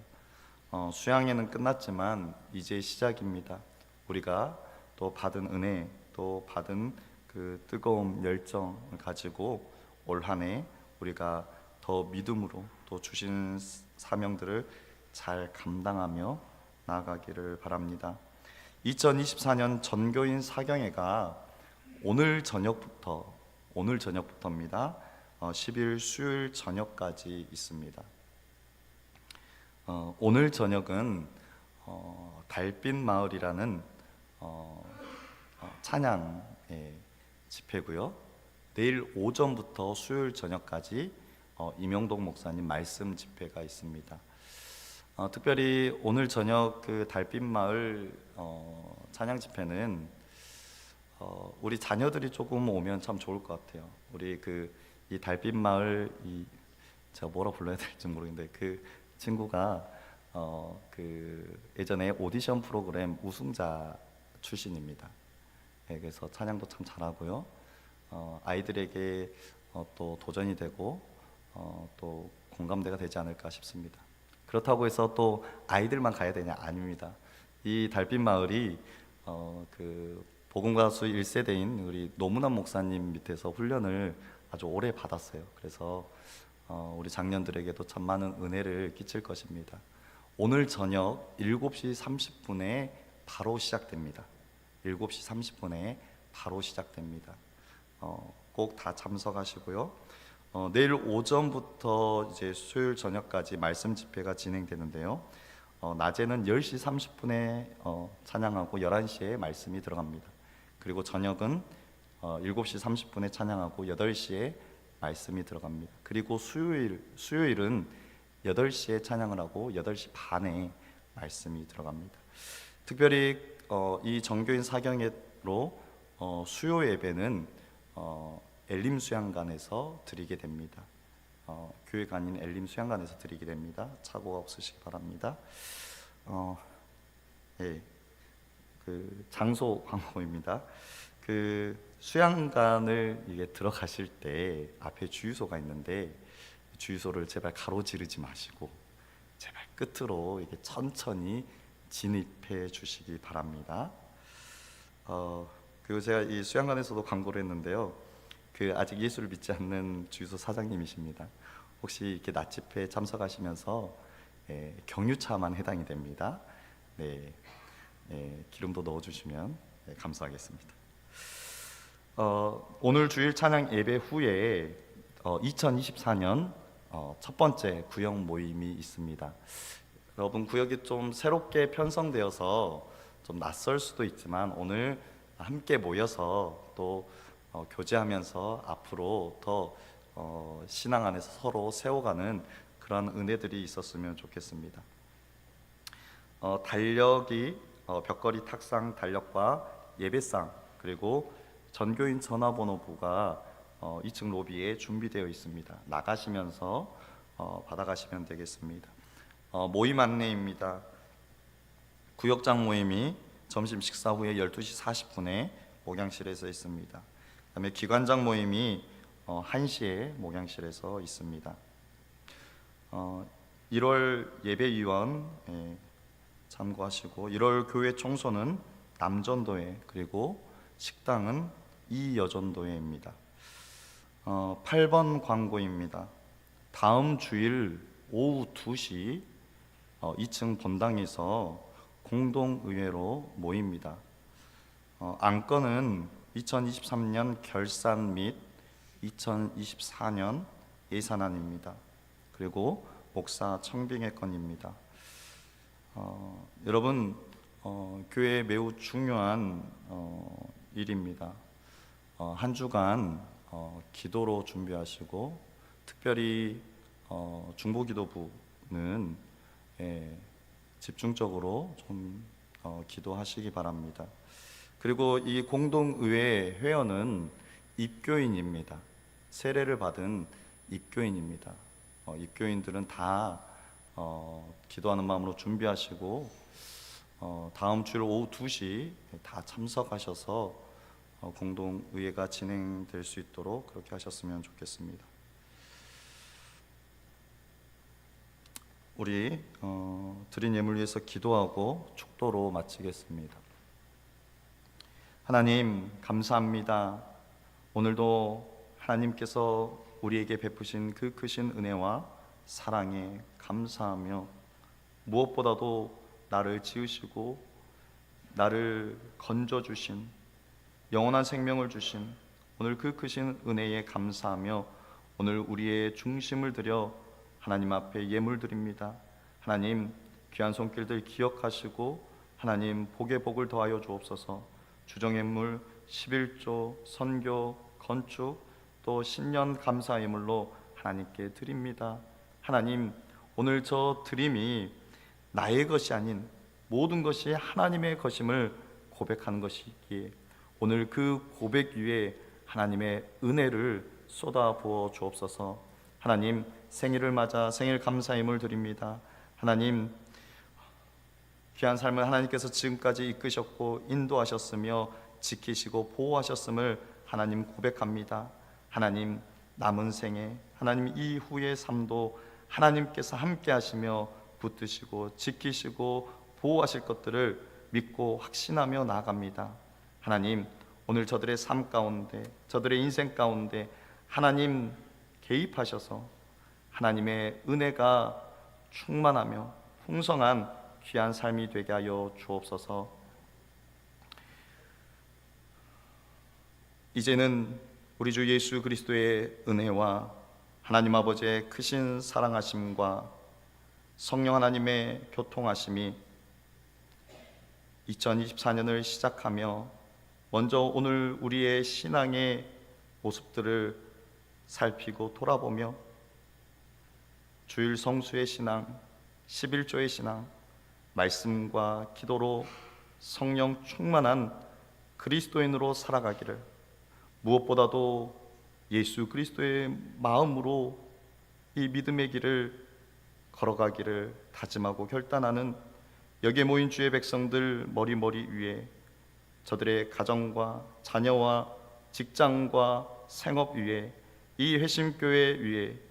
수양회는 끝났지만 이제 시작입니다. 우리가 또 받은 은혜, 또 받은 그 뜨거운 열정을 가지고 올 한 해 우리가 더 믿음으로 또 주신 사명들을 잘 감당하며 나아가기를 바랍니다. 2024년 전교인 사경회가 오늘 저녁부터입니다. 10일 수요일 저녁까지 있습니다. 오늘 저녁은 달빛 마을이라는 찬양 집회고요. 내일 오전부터 수요일 저녁까지 임영동 목사님 말씀 집회가 있습니다. 특별히 오늘 저녁 그 달빛 마을 찬양 집회는 우리 자녀들이 조금 오면 참 좋을 것 같아요. 우리 이 달빛 마을 제가 뭐라 불러야 될지 모르겠는데 그 친구가 예전에 오디션 프로그램 우승자 출신입니다. 그래서 찬양도 참 잘하고요. 아이들에게 또 도전이 되고 또 공감대가 되지 않을까 싶습니다. 그렇다고 해서 또 아이들만 가야 되냐? 아닙니다. 이 달빛 마을이 복음가수 1세대인 우리 노문환 목사님 밑에서 훈련을 아주 오래 받았어요. 그래서 우리 장년들에게도 참 많은 은혜를 끼칠 것입니다. 오늘 저녁 7시 30분에 바로 시작됩니다. 7시 30분에 바로 시작됩니다. 꼭 다 참석하시고요. 내일 오전부터 이제 수요일 저녁까지 말씀 집회가 진행되는데요. 낮에는 10시 30분에 찬양하고 11시에 말씀이 들어갑니다. 그리고 저녁은 7시 30분에 찬양하고 8시에 말씀이 들어갑니다. 그리고 수요일은 8시에 찬양을 하고 8시 반에 말씀이 들어갑니다. 특별히 이 정교인 사경회로 수요 예배는 엘림 수양관에서 드리게 됩니다. 교회가 아닌 엘림 수양관에서 드리게 됩니다. 착오가 없으시기 바랍니다. 그 장소 광고입니다. 그 수양관을 이게 들어가실 때 앞에 주유소가 있는데 주유소를 제발 가로지르지 마시고 제발 끝으로 이게 천천히 진입해 주시기 바랍니다. 그리고 제가 이 수양관에서도 광고를 했는데요. 아직 예수를 믿지 않는 주유소 사장님이십니다. 혹시 이렇게 낮 집회에 참석하시면서 경유차만 해당이 됩니다. 기름도 넣어주시면 감사하겠습니다. 오늘 주일 찬양 예배 후에 2024년 첫 번째 구역 모임이 있습니다. 여러분 구역이 좀 새롭게 편성되어서 좀 낯설 수도 있지만 오늘 함께 모여서 또 교제하면서 앞으로 더 신앙 안에서 서로 세워가는 그런 은혜들이 있었으면 좋겠습니다. 달력이 벽걸이 탁상 달력과 예배상 그리고 전교인 전화번호부가 2층 로비에 준비되어 있습니다. 나가시면서 받아가시면 되겠습니다. 모임 안내입니다. 구역장 모임이 점심 식사 후에 12시 40분에 목양실에서 있습니다. 그다음에 기관장 모임이 1시에 목양실에서 있습니다. 1월 예배위원 참고하시고 1월 교회 청소는 남전도회 그리고 식당은 이여전도회입니다. 8번 광고입니다. 다음 주일 오후 2시 2층 본당에서 공동의회로 모입니다. 안건은 2023년 결산 및 2024년 예산안입니다. 그리고 목사 청빙의 건입니다. 여러분 교회에 매우 중요한 일입니다. 한 주간 기도로 준비하시고 특별히 중보기도부는 집중적으로 좀 기도하시기 바랍니다. 그리고 이 공동의회 회원은 입교인입니다. 세례를 받은 입교인입니다. 입교인들은 다 기도하는 마음으로 준비하시고 다음 주일 오후 2시 다 참석하셔서 공동의회가 진행될 수 있도록 그렇게 하셨으면 좋겠습니다. 우리 드린 예물 위해서 기도하고 축도로 마치겠습니다. 하나님 감사합니다. 오늘도 하나님께서 우리에게 베푸신 그 크신 은혜와 사랑에 감사하며 무엇보다도 나를 지으시고 나를 건져주신 영원한 생명을 주신 오늘 그 크신 은혜에 감사하며 오늘 우리의 중심을 들여 하나님 앞에 예물 드립니다. 하나님 귀한 손길들 기억하시고 하나님 복의 복을 더하여 주옵소서. 주정예물 11조 선교 건축 또 신년 감사 예물로 하나님께 드립니다. 하나님 오늘 저 드림이 나의 것이 아닌 모든 것이 하나님의 것임을 고백하는 것이기에 오늘 그 고백 위에 하나님의 은혜를 쏟아 부어 주옵소서. 하나님 생일을 맞아 생일 감사 예물 드립니다. 하나님 귀한 삶을 하나님께서 지금까지 이끄셨고 인도하셨으며 지키시고 보호하셨음을 하나님 고백합니다. 하나님 남은 생에 하나님 이후의 삶도 하나님께서 함께 하시며 붙드시고 지키시고 보호하실 것들을 믿고 확신하며 나아갑니다. 하나님 오늘 저들의 삶 가운데 저들의 인생 가운데 하나님 개입하셔서 하나님의 은혜가 충만하며 풍성한 귀한 삶이 되게 하여 주옵소서. 이제는 우리 주 예수 그리스도의 은혜와 하나님 아버지의 크신 사랑하심과 성령 하나님의 교통하심이 2024년을 시작하며 먼저 오늘 우리의 신앙의 모습들을 살피고 돌아보며 주일 성수의 신앙, 11조의 신앙, 말씀과 기도로 성령 충만한 그리스도인으로 살아가기를, 무엇보다도 예수 그리스도의 마음으로 이 믿음의 길을 걸어가기를 다짐하고 결단하는 여기에 모인 주의 백성들 머리머리 위에 저들의 가정과 자녀와 직장과 생업 위에 이 회심교회 위에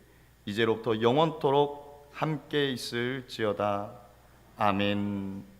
이제로부터 영원토록 함께 있을지어다. 아멘.